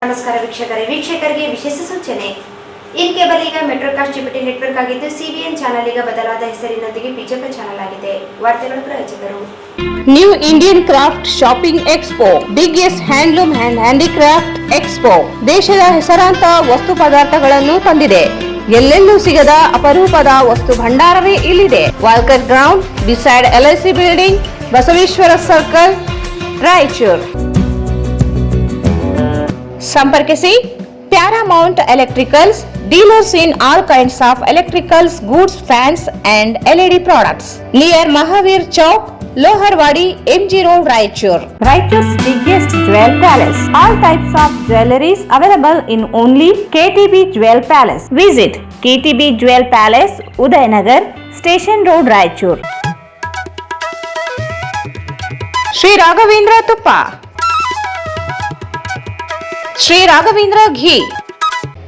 ನಮಸ್ಕಾರ ವೀಕ್ಷಕರಿಗೆ ವಿಶೇಷ ಸೂಚನೆ. ಇನ್ ಕೇಬಲ್ ಈಗ ಮೆಟ್ರೋಕಾಸ್ಟ್ ಜಿಪಿಟಿ ನೆಟ್ವರ್ಕ್ ಆಗಿದ್ದು ಸಿಬಿಎನ್ ಚಾನೆಲ್ ಈಗ ಬದಲಾದ ಹೆಸರಿನೊಂದಿಗೆ ಪಿಜೆಪಿ ಚಾನೆಲ್ ಆಗಿದೆ. ವಾರ್ತೆಗಳ ಪ್ರಾಯೋಜಕರು new Indian craft shopping expo, biggest handloom and handicraft expo ದೇಶದ ಹೆಸರಾಂತ ವಸ್ತು ಪದಾರ್ಥಗಳನ್ನು ತಂದಿದೆ. ಎಲ್ಲೆಲ್ಲೂ ಸಿಗದ ಅಪರೂಪದ ವಸ್ತು ಭಂಡಾರವೇ ಇಲ್ಲಿದೆ. Walker ground beside LIC building, Basaveshwara circle, Raichur. ಸಂಪರ್ಕಿಸಿ Paramount electricals, dealers in all kinds of electricals, goods, fans and LED products. Near Mahavir Chowk, Loharwadi, MG Road, Raichur. Raichur's biggest jewel palace. All types of jewelries available in only KTB Jewel Palace. Visit KTB Jewel Palace, Udayanagar, Station Road, Raichur. Sri Raghavendra Tuppa, Sri Raghavendra ghee,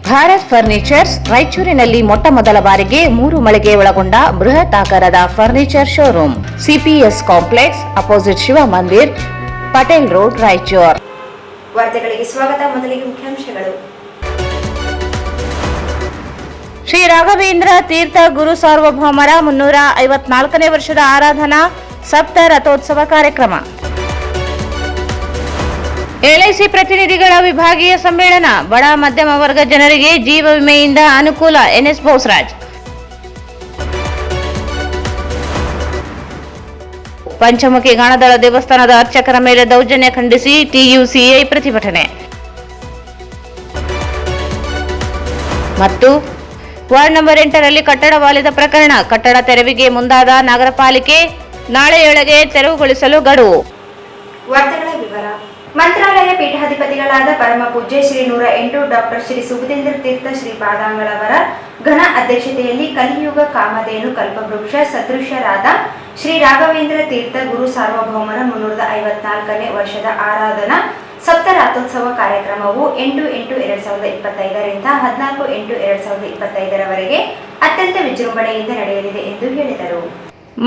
Bharat furnitures ರಾಯಚೂರಿನಲ್ಲಿ ಮೊಟ್ಟ ಮೊದಲ ಬಾರಿಗೆ 3 ಮಳಿಗೆ ಒಳಗೊಂಡ ಬೃಹತ್ ಆಕಾರದ furniture showroom, CPS complex, opposite Shiva Mandir, Patel road, Raichur. ವಾರ್ತೆಗಳಿಗೆ ಸ್ವಾಗತ. ಮೊದಲಿಗೆ ಮುಖ್ಯಾಂಶಗಳು. ಶ್ರೀ ರಾಘವೇಂದ್ರ ತೀರ್ಥ ಗುರು ಸಾರ್ವಭೌಮರ 354ನೇ ವರ್ಷದ ಆರಾಧನಾ ಸಪ್ತ ರಥೋತ್ಸವ ಕಾರ್ಯಕ್ರಮ. LIC ಪ್ರತಿನಿಧಿಗಳ ವಿಭಾಗೀಯ ಸಮ್ಮೇಳನ, ಬಡ ಮಧ್ಯಮ ವರ್ಗ ಜನರಿಗೆ ಜೀವ ವಿಮೆಯಿಂದ ಅನುಕೂಲ, NS ಬೋಸರಾಜ್. ಪಂಚಮುಖಿ ಗಾಣದಳ ದೇವಸ್ಥಾನದ ಅರ್ಚಕರ ಮೇಲೆ ದೌರ್ಜನ್ಯ ಖಂಡಿಸಿ TUCI ಪ್ರತಿಭಟನೆ. ಮತ್ತು ವಾರ್ಡ್ ನಂಬರ್ 8ರಲ್ಲಿ ಕಟ್ಟಡ ವಾಲಿದ ಪ್ರಕರಣ, ಕಟ್ಟಡ ತೆರವಿಗೆ ಮುಂದಾದ ನಗರ ಪಾಲಿಕೆ, ನಾಳೆಯೊಳಗೆ ತೆರವುಗೊಳಿಸಲು ಗಡುವು. ವಾರ್ತೆಗಳ ವಿವರ. ಮಂತ್ರಾಲಯ ಪೀಠಾಧಿಪತಿಗಳಾದ ಪರಮ ಪೂಜ್ಯ ಶ್ರೀ 108 ಡಾಕ್ಟರ್ ಶ್ರೀ ಸುಬುಧೇಂದ್ರ ತೀರ್ಥ ಶ್ರೀಪಾದಂಗಳವರ ಘನ ಅಧ್ಯಕ್ಷತೆಯಲ್ಲಿ ಕಲಿಯುಗ ಕಾಮಧೇನು ಕಲ್ಪವೃಕ್ಷ ಸದೃಶರಾದ ಶ್ರೀ ರಾಘವೇಂದ್ರ ತೀರ್ಥ ಗುರು ಸಾರ್ವಭೌಮರ 354ನೇ ವರ್ಷದ ಆರಾಧನಾ ಸಪ್ತರಾಥೋತ್ಸವ ಕಾರ್ಯಕ್ರಮವು 8/8/2025 ರಿಂದ 14/8/2025 ಅತ್ಯಂತ ವಿಜೃಂಭಣೆಯಿಂದ ನಡೆಯಲಿದೆ ಎಂದು ಹೇಳಿದರು.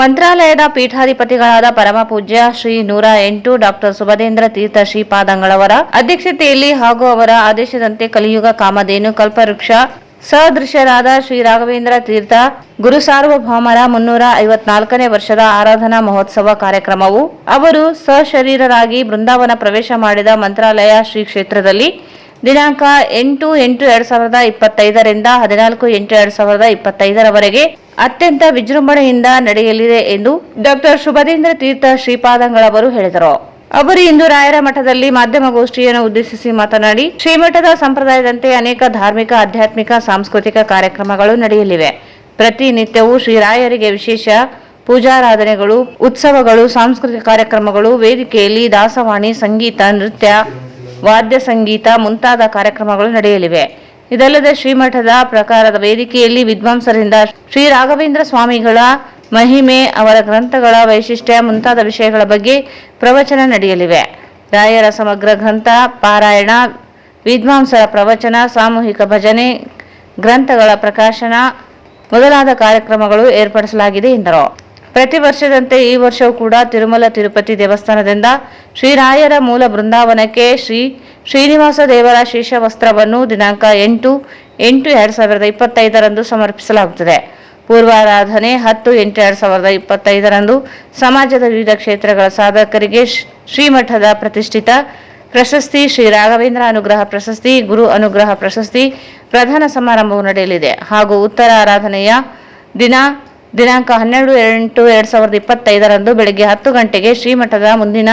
ಮಂತ್ರಾಲಯದ ಪೀಠಾಧಿಪತಿಗಳಾದ ಪರಮ ಪೂಜ್ಯ ಶ್ರೀ 108 ಡಾಕ್ಟರ್ ಸುಬುಧೇಂದ್ರ ತೀರ್ಥ ಶ್ರೀಪಾದಂಗಳವರ ಅಧ್ಯಕ್ಷತೆಯಲ್ಲಿ ಹಾಗೂ ಅವರ ಆದೇಶದಂತೆ ಕಲಿಯುಗ ಕಾಮಧೇನು ಕಲ್ಪವೃಕ್ಷ ಸದೃಶರಾದ ಶ್ರೀ ರಾಘವೇಂದ್ರ ತೀರ್ಥ ಗುರು ಸಾರ್ವಭೌಮರ 354ನೇ ವರ್ಷದ ಆರಾಧನಾ ಮಹೋತ್ಸವ ಕಾರ್ಯಕ್ರಮವು ಅವರು ಸಶರೀರರಾಗಿ ಬೃಂದಾವನ ಪ್ರವೇಶ ಮಾಡಿದ ಮಂತ್ರಾಲಯ ಶ್ರೀ ಕ್ಷೇತ್ರದಲ್ಲಿ ದಿನಾಂಕ 8/8/2025 ರಿಂದ 14/8/2025 ಅತ್ಯಂತ ವಿಜೃಂಭಣೆಯಿಂದ ನಡೆಯಲಿದೆ ಎಂದು ಡಾಕ್ಟರ್ ಸುಬುಧೇಂದ್ರ ತೀರ್ಥ ಶ್ರೀಪಾದಂಗಳವರು ಹೇಳಿದರು. ಅವರು ಇಂದು ರಾಯರ ಮಠದಲ್ಲಿ ಮಾಧ್ಯಮಗೋಷ್ಠಿಯನ್ನು ಉದ್ದೇಶಿಸಿ ಮಾತನಾಡಿ, ಶ್ರೀಮಠದ ಸಂಪ್ರದಾಯದಂತೆ ಅನೇಕ ಧಾರ್ಮಿಕ, ಆಧ್ಯಾತ್ಮಿಕ, ಸಾಂಸ್ಕೃತಿಕ ಕಾರ್ಯಕ್ರಮಗಳು ನಡೆಯಲಿವೆ. ಪ್ರತಿನಿತ್ಯವೂ ಶ್ರೀರಾಯರಿಗೆ ವಿಶೇಷ ಪೂಜಾರಾಧನೆಗಳು, ಉತ್ಸವಗಳು, ಸಾಂಸ್ಕೃತಿಕ ಕಾರ್ಯಕ್ರಮಗಳು, ವೇದಿಕೆಯಲ್ಲಿ ದಾಸವಾಣಿ, ಸಂಗೀತ, ನೃತ್ಯ, ವಾದ್ಯ ಸಂಗೀತ ಮುಂತಾದ ಕಾರ್ಯಕ್ರಮಗಳು ನಡೆಯಲಿವೆ. ಇದಲ್ಲದೆ ಶ್ರೀಮಠದ ಪ್ರಕಾರದ ವೇದಿಕೆಯಲ್ಲಿ ವಿದ್ವಾಂಸರಿಂದ ಶ್ರೀ ರಾಘವೇಂದ್ರ ಸ್ವಾಮಿಗಳ ಮಹಿಮೆ, ಅವರ ಗ್ರಂಥಗಳ ವೈಶಿಷ್ಟ್ಯ ಮುಂತಾದ ವಿಷಯಗಳ ಬಗ್ಗೆ ಪ್ರವಚನ ನಡೆಯಲಿವೆ. ರಾಯರ ಸಮಗ್ರ ಗ್ರಂಥ ಪಾರಾಯಣ, ವಿದ್ವಾಂಸರ ಪ್ರವಚನ, ಸಾಮೂಹಿಕ ಭಜನೆ, ಗ್ರಂಥಗಳ ಪ್ರಕಾಶನ ಮೊದಲಾದ ಕಾರ್ಯಕ್ರಮಗಳು ಏರ್ಪಡಿಸಲಾಗಿದೆ ಎಂದರು. ಪ್ರತಿ ವರ್ಷದಂತೆ ಈ ವರ್ಷವೂ ಕೂಡ ತಿರುಮಲ ತಿರುಪತಿ ದೇವಸ್ಥಾನದಿಂದ ಶ್ರೀರಾಯರ ಮೂಲ ಬೃಂದಾವನಕ್ಕೆ ಶ್ರೀ ಶ್ರೀನಿವಾಸ ದೇವರ ಶೇಷವಸ್ತ್ರವನ್ನು ದಿನಾಂಕ 8/8/2025 ರಂದು ಸಮರ್ಪಿಸಲಾಗುತ್ತದೆ. ಪೂರ್ವಾರಾಧನೆ 10/8/2025 ರಂದು ಸಮಾಜದ ವಿವಿಧ ಕ್ಷೇತ್ರಗಳ ಸಾಧಕರಿಗೆ ಶ್ರೀಮಠದ ಪ್ರತಿಷ್ಠಿತ ಪ್ರಶಸ್ತಿ, ಶ್ರೀ ರಾಘವೇಂದ್ರ ಅನುಗ್ರಹ ಪ್ರಶಸ್ತಿ, ಗುರು ಅನುಗ್ರಹ ಪ್ರಶಸ್ತಿ ಪ್ರದಾನ ಸಮಾರಂಭವು ನಡೆಯಲಿದೆ. ಹಾಗೂ ಉತ್ತರ ಆರಾಧನೆಯ ದಿನಾಂಕ 12/8/2025 ರಂದು ಬೆಳಗ್ಗೆ 10 ಗಂಟೆಗೆ ಶ್ರೀಮಠದ ಮುಂದಿನ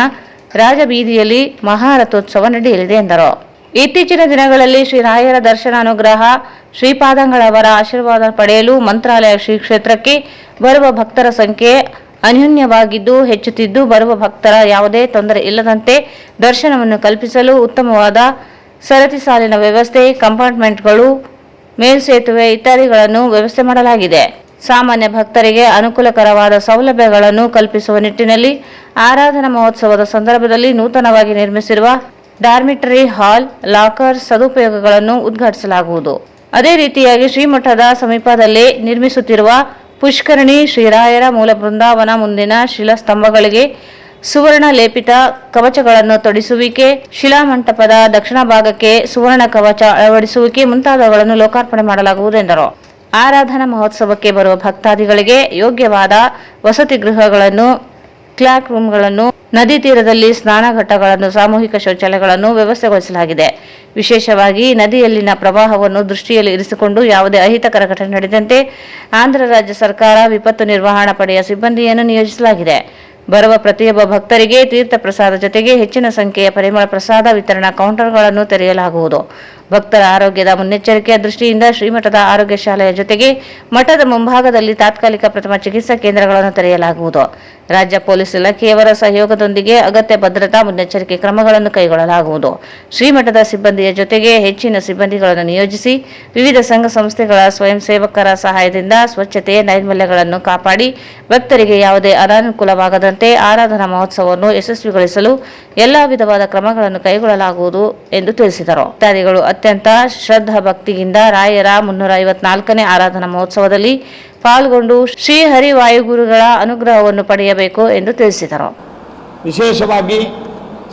ರಾಜಬೀದಿಯಲ್ಲಿ ಮಹಾರಥೋತ್ಸವ ನಡೆಯಲಿದೆ ಎಂದರು. ಇತ್ತೀಚಿನ ದಿನಗಳಲ್ಲಿ ಶ್ರೀರಾಯರ ದರ್ಶನ, ಅನುಗ್ರಹ, ಶ್ರೀಪಾದಂಗಳವರ ಆಶೀರ್ವಾದ ಪಡೆಯಲು ಮಂತ್ರಾಲಯ ಶ್ರೀ ಕ್ಷೇತ್ರಕ್ಕೆ ಬರುವ ಭಕ್ತರ ಸಂಖ್ಯೆ ಅನ್ಯೂನ್ಯವಾಗಿದ್ದು ಹೆಚ್ಚುತ್ತಿದ್ದು, ಬರುವ ಭಕ್ತರ ಯಾವುದೇ ತೊಂದರೆ ಇಲ್ಲದಂತೆ ದರ್ಶನವನ್ನು ಕಲ್ಪಿಸಲು ಉತ್ತಮವಾದ ಸರತಿ ಸಾಲಿನ ವ್ಯವಸ್ಥೆ, ಕಂಪಾರ್ಟ್ಮೆಂಟ್ಗಳು, ಮೇಲ್ಸೇತುವೆ ಇತ್ಯಾದಿಗಳನ್ನು ವ್ಯವಸ್ಥೆ ಮಾಡಲಾಗಿದೆ. ಸಾಮಾನ್ಯ ಭಕ್ತರಿಗೆ ಅನುಕೂಲಕರವಾದ ಸೌಲಭ್ಯಗಳನ್ನು ಕಲ್ಪಿಸುವ ನಿಟ್ಟಿನಲ್ಲಿ ಆರಾಧನಾ ಮಹೋತ್ಸವದ ಸಂದರ್ಭದಲ್ಲಿ ನೂತನವಾಗಿ ನಿರ್ಮಿಸಿರುವ ಡಾರ್ಮಿಟರಿ ಹಾಲ್, ಲಾಕರ್ ಸದುಪಯೋಗಗಳನ್ನು ಉದ್ಘಾಟಿಸಲಾಗುವುದು. ಅದೇ ರೀತಿಯಾಗಿ ಶ್ರೀಮಠದ ಸಮೀಪದಲ್ಲೇ ನಿರ್ಮಿಸುತ್ತಿರುವ ಪುಷ್ಕರಣಿ, ಶ್ರೀರಾಯರ ಮೂಲ ಬೃಂದಾವನ ಮುಂದಿನ ಶಿಲಾಸ್ತಂಭಗಳಿಗೆ ಸುವರ್ಣ ಲೇಪಿತ ಕವಚಗಳನ್ನು ತೊಡಿಸುವಿಕೆ, ಶಿಲಾಮಂಟಪದ ದಕ್ಷಿಣ ಭಾಗಕ್ಕೆ ಸುವರ್ಣ ಕವಚ ಅಳವಡಿಸುವಿಕೆ ಮುಂತಾದವುಗಳನ್ನು ಲೋಕಾರ್ಪಣೆ ಮಾಡಲಾಗುವುದು ಎಂದರು. ಆರಾಧನಾ ಮಹೋತ್ಸವಕ್ಕೆ ಬರುವ ಭಕ್ತಾದಿಗಳಿಗೆ ಯೋಗ್ಯವಾದ ವಸತಿ ಗೃಹಗಳನ್ನು, ಕ್ಲಾಕ್ ರೂಮ್ಗಳನ್ನು, ನದಿ ತೀರದಲ್ಲಿ ಸ್ನಾನಘಟ್ಟಗಳನ್ನು, ಸಾಮೂಹಿಕ ಶೌಚಾಲಯಗಳನ್ನು ವ್ಯವಸ್ಥೆಗೊಳಿಸಲಾಗಿದೆ. ವಿಶೇಷವಾಗಿ ನದಿಯಲ್ಲಿನ ಪ್ರವಾಹವನ್ನು ದೃಷ್ಟಿಯಲ್ಲಿ ಇರಿಸಿಕೊಂಡು ಯಾವುದೇ ಅಹಿತಕರ ಘಟನೆ ನಡೆದಂತೆ ಆಂಧ್ರ ರಾಜ್ಯ ಸರ್ಕಾರ ವಿಪತ್ತು ನಿರ್ವಹಣಾ ಪಡೆಯ ಸಿಬ್ಬಂದಿಯನ್ನು ನಿಯೋಜಿಸಲಾಗಿದೆ. ಬರುವ ಪ್ರತಿಯೊಬ್ಬ ಭಕ್ತರಿಗೆ ತೀರ್ಥ ಪ್ರಸಾದ ಜೊತೆಗೆ ಹೆಚ್ಚಿನ ಸಂಖ್ಯೆಯ ಪರಿಮಳ ಪ್ರಸಾದ ವಿತರಣಾ ಕೌಂಟರ್ಗಳನ್ನು ತೆರೆಯಲಾಗುವುದು. ಭಕ್ತರ ಆರೋಗ್ಯದ ಮುನ್ನೆಚ್ಚರಿಕೆಯ ದೃಷ್ಟಿಯಿಂದ ಶ್ರೀಮಠದ ಆರೋಗ್ಯ ಶಾಲೆಯ ಜೊತೆಗೆ ಮಠದ ಮುಂಭಾಗದಲ್ಲಿ ತಾತ್ಕಾಲಿಕ ಪ್ರಥಮ ಚಿಕಿತ್ಸಾ ಕೇಂದ್ರಗಳನ್ನು ತೆರೆಯಲಾಗುವುದು. ರಾಜ್ಯ ಪೊಲೀಸ್ ಇಲಾಖೆಯವರ ಸಹಯೋಗದೊಂದಿಗೆ ಅಗತ್ಯ ಭದ್ರತಾ ಮುನ್ನೆಚ್ಚರಿಕೆ ಕ್ರಮಗಳನ್ನು ಕೈಗೊಳ್ಳಲಾಗುವುದು. ಶ್ರೀಮಠದ ಸಿಬ್ಬಂದಿಯ ಜೊತೆಗೆ ಹೆಚ್ಚಿನ ಸಿಬ್ಬಂದಿಗಳನ್ನು ನಿಯೋಜಿಸಿ ವಿವಿಧ ಸಂಘ ಸಂಸ್ಥೆಗಳ ಸ್ವಯಂ ಸೇವಕರ ಸಹಾಯದಿಂದ ಸ್ವಚ್ಛತೆ, ನೈರ್ಮಲ್ಯಗಳನ್ನು ಕಾಪಾಡಿ ಭಕ್ತರಿಗೆ ಯಾವುದೇ ಅನಾನುಕೂಲವಾಗದಂತೆ ಆರಾಧನಾ ಮಹೋತ್ಸವವನ್ನು ಯಶಸ್ವಿಗೊಳಿಸಲು ಎಲ್ಲಾ ವಿಧವಾದ ಕ್ರಮಗಳನ್ನು ಕೈಗೊಳ್ಳಲಾಗುವುದು ಎಂದು ತಿಳಿಸಿದರು. ಭಕ್ತಾದಿಗಳು ಅತ್ಯಂತ ಶ್ರದ್ಧಾ ಭಕ್ತಿಯಿಂದ ರಾಯರ 354ನೇ ಆರಾಧನಾ ಮಹೋತ್ಸವದಲ್ಲಿ ಪಾಲ್ಗೊಂಡು ಶ್ರೀ ಹರಿವಾಯುಗುರುಗಳ ಅನುಗ್ರಹವನ್ನು ಪಡೆಯಬೇಕು ಎಂದು ತಿಳಿಸಿದರು. ವಿಶೇಷವಾಗಿ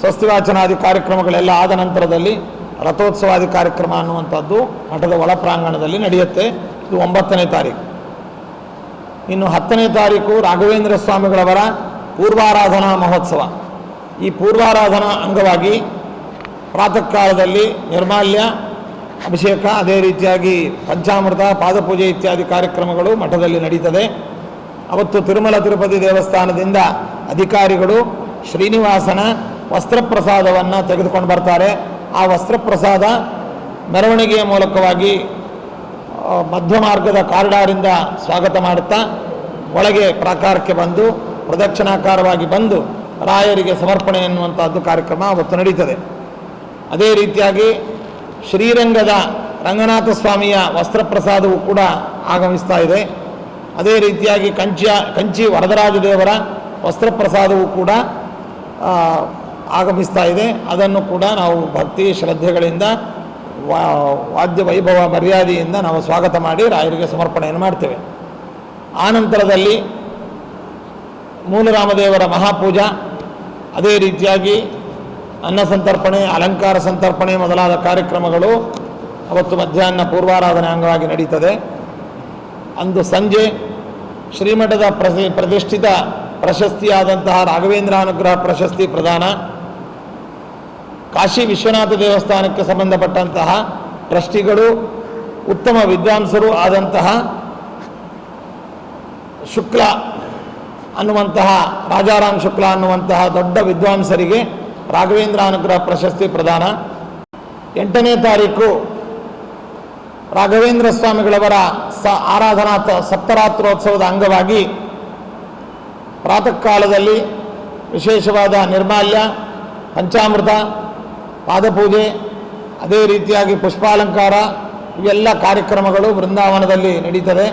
ಸ್ವಸ್ತಿವಾಚನಾದಿ ಕಾರ್ಯಕ್ರಮಗಳೆಲ್ಲ ಆದ ನಂತರದಲ್ಲಿ ರಥೋತ್ಸವಾದಿ ಕಾರ್ಯಕ್ರಮ ಅನ್ನುವಂಥದ್ದು ಮಠದ ಒಳ ಪ್ರಾಂಗಣದಲ್ಲಿ ನಡೆಯುತ್ತೆ. ಇದು 9ನೇ ತಾರೀಕು. ಇನ್ನು 10ನೇ ತಾರೀಕು ರಾಘವೇಂದ್ರ ಸ್ವಾಮಿಗಳವರ ಪೂರ್ವಾರಾಧನಾ ಮಹೋತ್ಸವ. ಈ ಪೂರ್ವಾರಾಧನಾ ಅಂಗವಾಗಿ ಪ್ರಾತಃ ಕಾಲದಲ್ಲಿ ನಿರ್ಮಾಲ್ಯ ಅಭಿಷೇಕ, ಅದೇ ರೀತಿಯಾಗಿ ಪಂಚಾಮೃತ, ಪಾದಪೂಜೆ ಇತ್ಯಾದಿ ಕಾರ್ಯಕ್ರಮಗಳು ಮಠದಲ್ಲಿ ನಡೀತದೆ. ಅವತ್ತು ತಿರುಮಲ ತಿರುಪತಿ ದೇವಸ್ಥಾನದಿಂದ ಅಧಿಕಾರಿಗಳು ಶ್ರೀನಿವಾಸನ ವಸ್ತ್ರಪ್ರಸಾದವನ್ನು ತೆಗೆದುಕೊಂಡು ಬರ್ತಾರೆ. ಆ ವಸ್ತ್ರಪ್ರಸಾದ ಮೆರವಣಿಗೆಯ ಮೂಲಕವಾಗಿ ಮಧ್ಯ ಮಾರ್ಗದ ಕಾರಿಡಾರಿಂದ ಸ್ವಾಗತ ಮಾಡುತ್ತಾ ಒಳಗೆ ಪ್ರಾಕಾರಕ್ಕೆ ಬಂದು ಪ್ರದಕ್ಷಿಣಾಕಾರವಾಗಿ ಬಂದು ರಾಯರಿಗೆ ಸಮರ್ಪಣೆ ಎನ್ನುವಂಥದ್ದು ಕಾರ್ಯಕ್ರಮ ಅವತ್ತು ನಡೀತದೆ. ಅದೇ ರೀತಿಯಾಗಿ ಶ್ರೀರಂಗದ ರಂಗನಾಥ ಸ್ವಾಮಿಯ ವಸ್ತ್ರಪ್ರಸಾದವು ಕೂಡ ಆಗಮಿಸ್ತಾ ಇದೆ. ಅದೇ ರೀತಿಯಾಗಿ ಕಂಚಿ ವರದರಾಜ ದೇವರ ವಸ್ತ್ರಪ್ರಸಾದವು ಕೂಡ ಆಗಮಿಸ್ತಾ ಇದೆ. ಅದನ್ನು ಕೂಡ ನಾವು ಭಕ್ತಿ ಶ್ರದ್ಧೆಗಳಿಂದ ವಾದ್ಯ ವೈಭವ ಮರ್ಯಾದೆಯಿಂದ ನಾವು ಸ್ವಾಗತ ಮಾಡಿ ರಾಯರಿಗೆ ಸಮರ್ಪಣೆಯನ್ನು ಮಾಡ್ತೇವೆ. ಆನಂತರದಲ್ಲಿ ಮೂಲರಾಮದೇವರ ಮಹಾಪೂಜಾ, ಅದೇ ರೀತಿಯಾಗಿ ಅನ್ನ ಸಂತರ್ಪಣೆ, ಅಲಂಕಾರ ಸಂತರ್ಪಣೆ ಮೊದಲಾದ ಕಾರ್ಯಕ್ರಮಗಳು ಅವತ್ತು ಮಧ್ಯಾಹ್ನ ಪೂರ್ವಾರಾಧನೆ ಅಂಗವಾಗಿ ನಡೀತದೆ. ಅಂದು ಸಂಜೆ ಶ್ರೀಮಠದ ಪ್ರತಿಷ್ಠಿತ ಪ್ರಶಸ್ತಿಯಾದಂತಹ ರಾಘವೇಂದ್ರ ಅನುಗ್ರಹ ಪ್ರಶಸ್ತಿ ಪ್ರದಾನ, ಕಾಶಿ ವಿಶ್ವನಾಥ ದೇವಸ್ಥಾನಕ್ಕೆ ಸಂಬಂಧಪಟ್ಟಂತಹ ಟ್ರಸ್ಟಿಗಳು, ಉತ್ತಮ ವಿದ್ವಾಂಸರು ಆದಂತಹ ಶುಕ್ಲ ಅನ್ನುವಂತಹ ರಾಜಾರಾಮ್ ಶುಕ್ಲ ಅನ್ನುವಂತಹ ದೊಡ್ಡ ವಿದ್ವಾಂಸರಿಗೆ ರಾಘವೇಂದ್ರ ಅನುಗ್ರಹ ಪ್ರಶಸ್ತಿ ಪ್ರದಾನ. 8ನೇ ತಾರೀಕು ರಾಘವೇಂದ್ರ ಸ್ವಾಮಿಗಳವರ ಆರಾಧನಾ ಸಪ್ತರಾತ್ರೋತ್ಸವದ ಅಂಗವಾಗಿ ಪ್ರಾತಃ ಕಾಲದಲ್ಲಿ ವಿಶೇಷವಾದ ನಿರ್ಮಾಲ್ಯ, ಪಂಚಾಮೃತ, ಪಾದಪೂಜೆ, ಅದೇ ರೀತಿಯಾಗಿ ಪುಷ್ಪಾಲಂಕಾರ ಇವೆಲ್ಲ ಕಾರ್ಯಕ್ರಮಗಳು ಬೃಂದಾವನದಲ್ಲಿ ನಡೀತದೆ.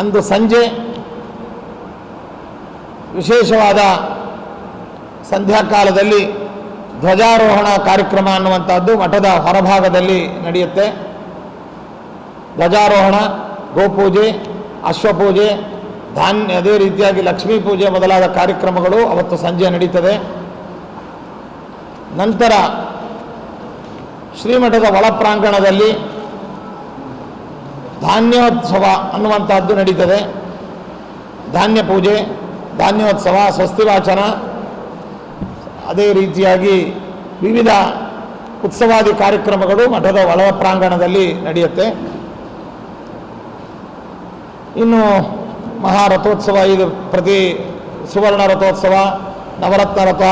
ಅಂದು ಸಂಜೆ ವಿಶೇಷವಾದ ಸಂಧ್ಯಾಕಾಲದಲ್ಲಿ ಧ್ವಜಾರೋಹಣ ಕಾರ್ಯಕ್ರಮ ಅನ್ನುವಂಥದ್ದು ಮಠದ ಹೊರಭಾಗದಲ್ಲಿ ನಡೆಯುತ್ತೆ. ಧ್ವಜಾರೋಹಣ, ಗೋಪೂಜೆ, ಅಶ್ವಪೂಜೆ, ಧಾನ್ಯ, ಅದೇ ರೀತಿಯಾಗಿ ಲಕ್ಷ್ಮೀ ಪೂಜೆ ಮೊದಲಾದ ಕಾರ್ಯಕ್ರಮಗಳು ಅವತ್ತು ಸಂಜೆ ನಡೀತದೆ. ನಂತರ ಶ್ರೀಮಠದ ಒಳ ಪ್ರಾಂಗಣದಲ್ಲಿ ಧಾನ್ಯೋತ್ಸವ ಅನ್ನುವಂಥದ್ದು ನಡೀತದೆ. ಧಾನ್ಯ ಪೂಜೆ, ಧಾನ್ಯೋತ್ಸವ, ಸ್ವಸ್ತಿವಾಚನ, ಅದೇ ರೀತಿಯಾಗಿ ವಿವಿಧ ಉತ್ಸವಾದಿ ಕಾರ್ಯಕ್ರಮಗಳು ಮಠದ ಒಳ ಪ್ರಾಂಗಣದಲ್ಲಿ ನಡೆಯುತ್ತೆ. ಇನ್ನು ಮಹಾರಥೋತ್ಸವ, ಇದು ಪ್ರತಿ ಸುವರ್ಣ ರಥೋತ್ಸವ, ನವರತ್ನ ರಥ,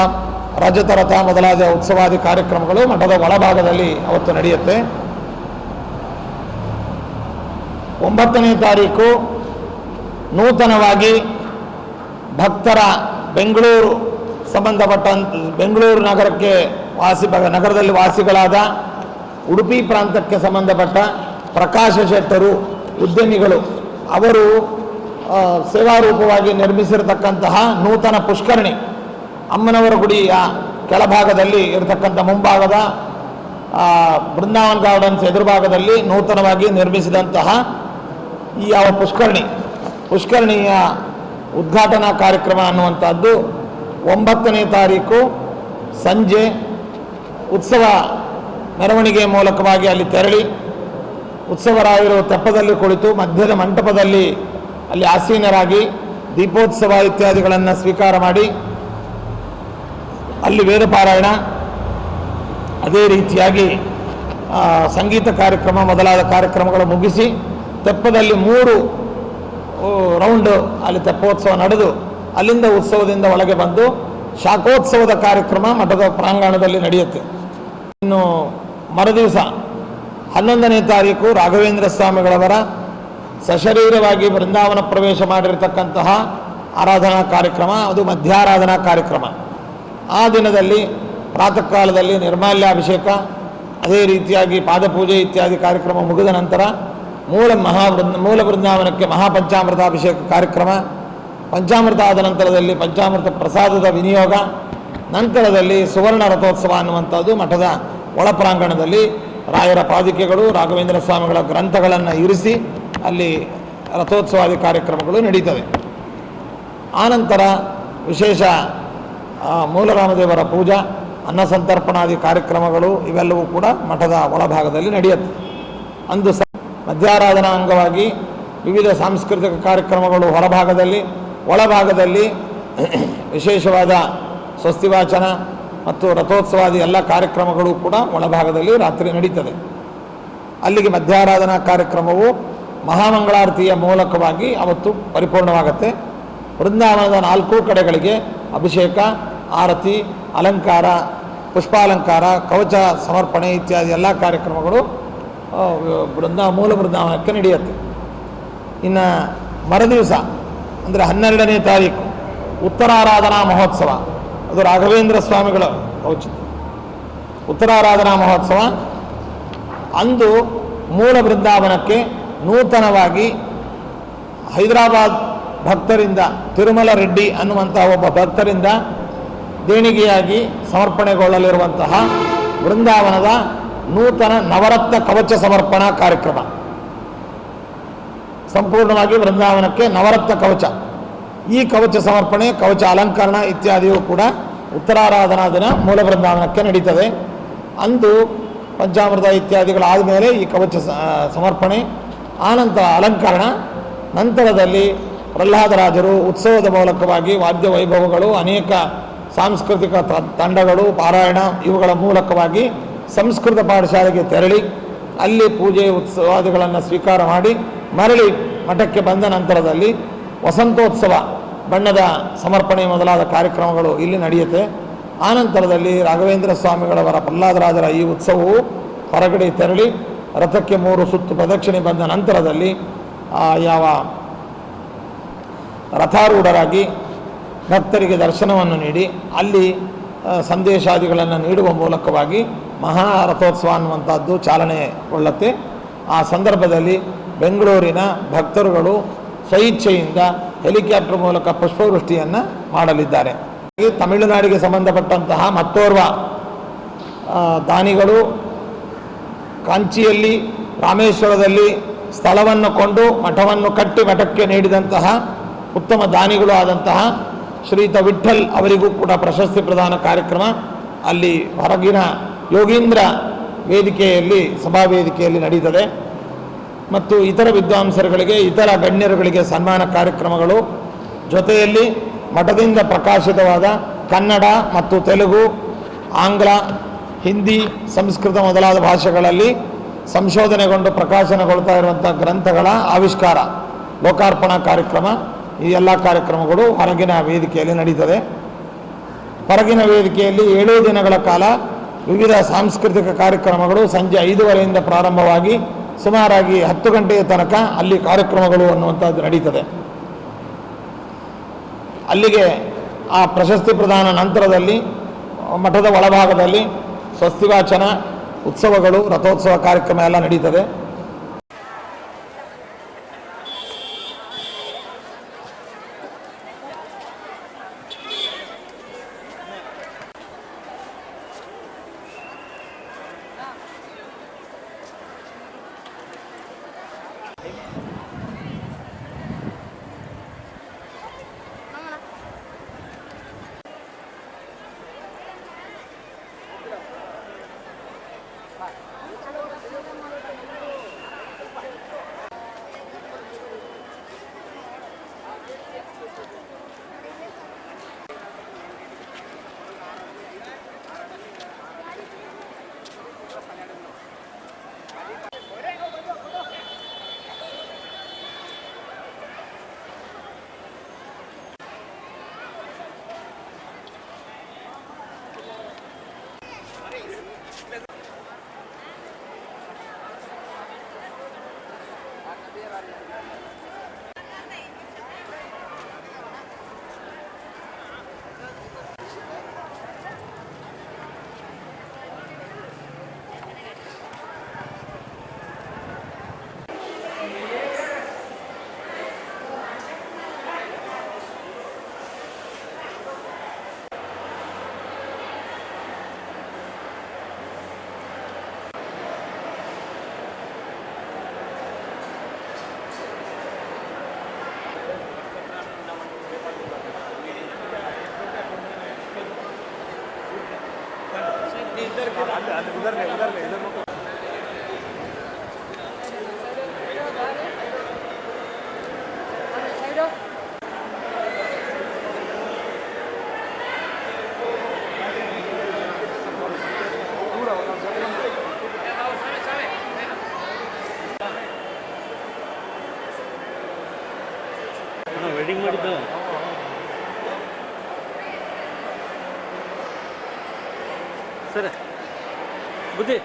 ರಜತ ರಥ ಮೊದಲಾದ ಉತ್ಸವಾದಿ ಕಾರ್ಯಕ್ರಮಗಳು ಮಠದ ಒಳಭಾಗದಲ್ಲಿ ಅವತ್ತು ನಡೆಯುತ್ತೆ. 9ನೇ ತಾರೀಕು ನೂತನವಾಗಿ ಭಕ್ತರ ಬೆಂಗಳೂರು ಬೆಂಗಳೂರು ನಗರಕ್ಕೆ ನಗರದಲ್ಲಿ ವಾಸಿಗಳಾದ ಉಡುಪಿ ಪ್ರಾಂತಕ್ಕೆ ಸಂಬಂಧಪಟ್ಟ ಪ್ರಕಾಶ ಶೆಟ್ಟರು ಉದ್ಯಮಿಗಳು ಅವರು ಸೇವಾರೂಪವಾಗಿ ನಿರ್ಮಿಸಿರತಕ್ಕಂತಹ ನೂತನ ಪುಷ್ಕರಣಿ, ಅಮ್ಮನವರ ಗುಡಿಯ ಕೆಳಭಾಗದಲ್ಲಿ ಇರತಕ್ಕಂಥ ಮುಂಭಾಗದ ಬೃಂದಾವನ್ ಗಾರ್ಡನ್ಸ್ ಎದುರುಭಾಗದಲ್ಲಿ ನೂತನವಾಗಿ ನಿರ್ಮಿಸಿದಂತಹ ಈ ಪುಷ್ಕರಣಿಯ ಉದ್ಘಾಟನಾ ಕಾರ್ಯಕ್ರಮ ಅನ್ನುವಂಥದ್ದು 9ನೇ ತಾರೀಕು ಸಂಜೆ ಉತ್ಸವ ಮೆರವಣಿಗೆ ಮೂಲಕವಾಗಿ ಅಲ್ಲಿ ತೆರಳಿ ಉತ್ಸವರಾಯರು ತೆಪ್ಪದಲ್ಲಿ ಕುಳಿತು ಮಧ್ಯದ ಮಂಟಪದಲ್ಲಿ ಅಲ್ಲಿ ಆಸೀನರಾಗಿ ದೀಪೋತ್ಸವ ಇತ್ಯಾದಿಗಳನ್ನು ಸ್ವೀಕಾರ ಮಾಡಿ ಅಲ್ಲಿ ವೇದ ಪಾರಾಯಣ, ಅದೇ ರೀತಿಯಾಗಿ ಸಂಗೀತ ಕಾರ್ಯಕ್ರಮ ಮೊದಲಾದ ಕಾರ್ಯಕ್ರಮಗಳು ಮುಗಿಸಿ ತೆಪ್ಪದಲ್ಲಿ 3 ರೌಂಡ್ ಅಲ್ಲಿ ತೆಪ್ಪೋತ್ಸವ ನಡೆದು ಅಲ್ಲಿಂದ ಉತ್ಸವದಿಂದ ಒಳಗೆ ಬಂದು ಶಾಖೋತ್ಸವದ ಕಾರ್ಯಕ್ರಮ ಮಠದ ಪ್ರಾಂಗಣದಲ್ಲಿ ನಡೆಯುತ್ತೆ. ಇನ್ನು ಮರುದಿವಸ 11ನೇ ತಾರೀಕು ರಾಘವೇಂದ್ರ ಸ್ವಾಮಿಗಳವರ ಸಶರೀರವಾಗಿ ಬೃಂದಾವನ ಪ್ರವೇಶ ಮಾಡಿರತಕ್ಕಂತಹ ಆರಾಧನಾ ಕಾರ್ಯಕ್ರಮ, ಅದು ಮಧ್ಯಾರಾಧನಾ ಕಾರ್ಯಕ್ರಮ. ಆ ದಿನದಲ್ಲಿ ಪ್ರಾತಃ ಕಾಲದಲ್ಲಿ ನಿರ್ಮಾಲ್ಯಾಭಿಷೇಕ, ಅದೇ ರೀತಿಯಾಗಿ ಪಾದಪೂಜೆ ಇತ್ಯಾದಿ ಕಾರ್ಯಕ್ರಮ ಮುಗಿದ ನಂತರ ಮೂಲ ಬೃಂದಾವನಕ್ಕೆ ಮಹಾಪಂಚಾಮೃತಾಭಿಷೇಕ ಕಾರ್ಯಕ್ರಮ, ಪಂಚಾಮೃತ ಆದ ನಂತರದಲ್ಲಿ ಪಂಚಾಮೃತ ಪ್ರಸಾದದ ವಿನಿಯೋಗ, ನಂತರದಲ್ಲಿ ಸುವರ್ಣ ರಥೋತ್ಸವ ಅನ್ನುವಂಥದ್ದು ಮಠದ ಒಳಪ್ರಾಂಗಣದಲ್ಲಿ ರಾಯರ ಪಾದುಕೆಗಳು ರಾಘವೇಂದ್ರ ಸ್ವಾಮಿಗಳ ಗ್ರಂಥಗಳನ್ನು ಇರಿಸಿ ಅಲ್ಲಿ ರಥೋತ್ಸವಾದಿ ಕಾರ್ಯಕ್ರಮಗಳು ನಡೀತವೆ. ಆನಂತರ ವಿಶೇಷ ಮೂಲರಾಮದೇವರ ಪೂಜಾ, ಅನ್ನಸಂತರ್ಪಣಾದಿ ಕಾರ್ಯಕ್ರಮಗಳು ಇವೆಲ್ಲವೂ ಕೂಡ ಮಠದ ಒಳಭಾಗದಲ್ಲಿ ನಡೆಯುತ್ತೆ. ಅಂದು ಮಧ್ಯಾರಾಧನಾ ಅಂಗವಾಗಿ ವಿವಿಧ ಸಾಂಸ್ಕೃತಿಕ ಕಾರ್ಯಕ್ರಮಗಳು ಹೊರಭಾಗದಲ್ಲಿ, ಒಳಭಾಗದಲ್ಲಿ ವಿಶೇಷವಾದ ಸ್ವಸ್ತಿವಾಚನ ಮತ್ತು ರಥೋತ್ಸವಾದಿ ಎಲ್ಲ ಕಾರ್ಯಕ್ರಮಗಳು ಕೂಡ ಒಳಭಾಗದಲ್ಲಿ ರಾತ್ರಿ ನಡೀತದೆ. ಅಲ್ಲಿಗೆ ಮಧ್ಯಾರಾಧನಾ ಕಾರ್ಯಕ್ರಮವು ಮಹಾಮಂಗಳಾರತಿಯ ಮೂಲಕವಾಗಿ ಅವತ್ತು ಪರಿಪೂರ್ಣವಾಗುತ್ತೆ. ವೃಂದಾವನದ 4 ಕಡೆಗಳಿಗೆ ಅಭಿಷೇಕ, ಆರತಿ, ಅಲಂಕಾರ, ಪುಷ್ಪಾಲಂಕಾರ, ಕವಚ ಸಮರ್ಪಣೆ ಇತ್ಯಾದಿ ಎಲ್ಲ ಕಾರ್ಯಕ್ರಮಗಳು ಮೂಲ ಬೃಂದಾವನಕ್ಕೆ ನಡೆಯುತ್ತೆ. ಇನ್ನು ಮರುದಿವಸ ಅಂದರೆ 12ನೇ ತಾರೀಕು ಉತ್ತರಾರಾಧನಾ ಮಹೋತ್ಸವ, ಅದು ರಾಘವೇಂದ್ರ ಸ್ವಾಮಿಗಳ ಔಚಿತ್ಯ. ಉತ್ತರಾರಾಧನಾ ಮಹೋತ್ಸವ ಅಂದು ಮೂಲ ಬೃಂದಾವನಕ್ಕೆ ನೂತನವಾಗಿ ಹೈದರಾಬಾದ್ ಭಕ್ತರಿಂದ, ತಿರುಮಲ ರೆಡ್ಡಿ ಅನ್ನುವಂತಹ ಒಬ್ಬ ಭಕ್ತರಿಂದ ದೇಣಿಗೆಯಾಗಿ ಸಮರ್ಪಣೆಗೊಳ್ಳಲಿರುವಂತಹ ಬೃಂದಾವನದ ನೂತನ ನವರತ್ನ ಕವಚ ಸಮರ್ಪಣಾ ಕಾರ್ಯಕ್ರಮ. ಸಂಪೂರ್ಣವಾಗಿ ಬೃಂದಾವನಕ್ಕೆ ನವರತ್ನ ಕವಚ, ಈ ಕವಚ ಸಮರ್ಪಣೆ, ಕವಚ ಅಲಂಕರಣ ಇತ್ಯಾದಿಯೂ ಕೂಡ ಉತ್ತರಾರಾಧನಾ ದಿನ ಮೂಲ ಬೃಂದಾವನಕ್ಕೆ ನಡೀತದೆ. ಅಂದು ಪಂಚಾಮೃತ ಇತ್ಯಾದಿಗಳಾದ ಮೇಲೆ ಈ ಕವಚ ಸಮರ್ಪಣೆ, ಆನಂತರ ಅಲಂಕರಣ, ನಂತರದಲ್ಲಿ ಪ್ರಹ್ಲಾದರಾಜರು ಉತ್ಸವದ ಮೂಲಕವಾಗಿ ವಾದ್ಯ ವೈಭವಗಳು, ಅನೇಕ ಸಾಂಸ್ಕೃತಿಕ ತಂಡಗಳು, ಪಾರಾಯಣ ಇವುಗಳ ಮೂಲಕವಾಗಿ ಸಂಸ್ಕೃತ ಪಾಠಶಾಲೆಗೆ ತೆರಳಿ ಅಲ್ಲಿ ಪೂಜೆ ಉತ್ಸವಾದಿಗಳನ್ನು ಸ್ವೀಕಾರ ಮಾಡಿ ಮರಳಿ ಮಠಕ್ಕೆ ಬಂದ ನಂತರದಲ್ಲಿ ವಸಂತೋತ್ಸವ, ಬಣ್ಣದ ಸಮರ್ಪಣೆ ಮೊದಲಾದ ಕಾರ್ಯಕ್ರಮಗಳು ಇಲ್ಲಿ ನಡೆಯುತ್ತೆ. ಆನಂತರದಲ್ಲಿ ರಾಘವೇಂದ್ರ ಸ್ವಾಮಿಗಳವರ ಪ್ರಹ್ಲಾದರಾಜರ ಈ ಉತ್ಸವವು ಹೊರಗಡೆ ತೆರಳಿ ರಥಕ್ಕೆ 3 ಸುತ್ತು ಪ್ರದಕ್ಷಿಣೆ ಬಂದ ನಂತರದಲ್ಲಿ ಯಾವ ರಥಾರೂಢರಾಗಿ ಭಕ್ತರಿಗೆ ದರ್ಶನವನ್ನು ನೀಡಿ ಅಲ್ಲಿ ಸಂದೇಶಾದಿಗಳನ್ನು ನೀಡುವ ಮೂಲಕವಾಗಿ ಮಹಾರಥೋತ್ಸವ ಅನ್ನುವಂಥದ್ದು ಚಾಲನೆಗೊಳ್ಳುತ್ತೆ. ಆ ಸಂದರ್ಭದಲ್ಲಿ ಬೆಂಗಳೂರಿನ ಭಕ್ತರುಗಳು ಸ್ವಇಚ್ಛೆಯಿಂದ ಹೆಲಿಕಾಪ್ಟರ್ ಮೂಲಕ ಪುಷ್ಪವೃಷ್ಟಿಯನ್ನು ಮಾಡಲಿದ್ದಾರೆ. ತಮಿಳುನಾಡಿಗೆ ಸಂಬಂಧಪಟ್ಟಂತಹ ಮತ್ತೋರ್ವ ದಾನಿಗಳು ಕಾಂಚಿಯಲ್ಲಿ, ರಾಮೇಶ್ವರದಲ್ಲಿ ಸ್ಥಳವನ್ನು ಕೊಂಡು ಮಠವನ್ನು ಕಟ್ಟಿ ಮಠಕ್ಕೆ ನೀಡಿದಂತಹ ಉತ್ತಮ ದಾನಿಗಳು ಆದಂತಹ ಶ್ರೀಯುತ ವಿಠಲ್ ಅವರಿಗೂ ಕೂಡ ಪ್ರಶಸ್ತಿ ಪ್ರದಾನ ಕಾರ್ಯಕ್ರಮ ಅಲ್ಲಿ ಹೊರಗಿನ ಯೋಗೀಂದ್ರ ವೇದಿಕೆಯಲ್ಲಿ, ಸಭಾ ವೇದಿಕೆಯಲ್ಲಿ ನಡೀತದೆ. ಮತ್ತು ಇತರ ವಿದ್ವಾಂಸರುಗಳಿಗೆ, ಇತರ ಗಣ್ಯರುಗಳಿಗೆ ಸನ್ಮಾನ ಕಾರ್ಯಕ್ರಮಗಳು, ಜೊತೆಯಲ್ಲಿ ಮಠದಿಂದ ಪ್ರಕಾಶಿತವಾದ ಕನ್ನಡ ಮತ್ತು ತೆಲುಗು, ಆಂಗ್ಲ, ಹಿಂದಿ, ಸಂಸ್ಕೃತ ಮೊದಲಾದ ಭಾಷೆಗಳಲ್ಲಿ ಸಂಶೋಧನೆಗೊಂಡು ಪ್ರಕಾಶನಗೊಳ್ತಾ ಇರುವಂಥ ಗ್ರಂಥಗಳ ಆವಿಷ್ಕಾರ, ಲೋಕಾರ್ಪಣಾ ಕಾರ್ಯಕ್ರಮ, ಈ ಎಲ್ಲ ಕಾರ್ಯಕ್ರಮಗಳು ಹೊರಗಿನ ವೇದಿಕೆಯಲ್ಲಿ ನಡೀತದೆ. ಹೊರಗಿನ ವೇದಿಕೆಯಲ್ಲಿ 7 ದಿನಗಳ ಕಾಲ ವಿವಿಧ ಸಾಂಸ್ಕೃತಿಕ ಕಾರ್ಯಕ್ರಮಗಳು ಸಂಜೆ 5:30ಯಿಂದ ಪ್ರಾರಂಭವಾಗಿ ಸುಮಾರಾಗಿ 10 ಗಂಟೆಯ ತನಕ ಅಲ್ಲಿ ಕಾರ್ಯಕ್ರಮಗಳು ಅನ್ನುವಂಥದ್ದು ನಡೀತದೆ. ಅಲ್ಲಿಗೆ ಆ ಪ್ರಶಸ್ತಿ ಪ್ರದಾನ ನಂತರದಲ್ಲಿ ಮಠದ ಒಳಭಾಗದಲ್ಲಿ ಸ್ವಸ್ತಿವಾಚನ, ಉತ್ಸವಗಳು, ರಥೋತ್ಸವ ಕಾರ್ಯಕ್ರಮ ಎಲ್ಲ ನಡೀತದೆ. ವೆಡ್ಡಿಂಗ್ ಮಾಡಿದ್ದು ಸರ್ ಬುದ್ಧಿ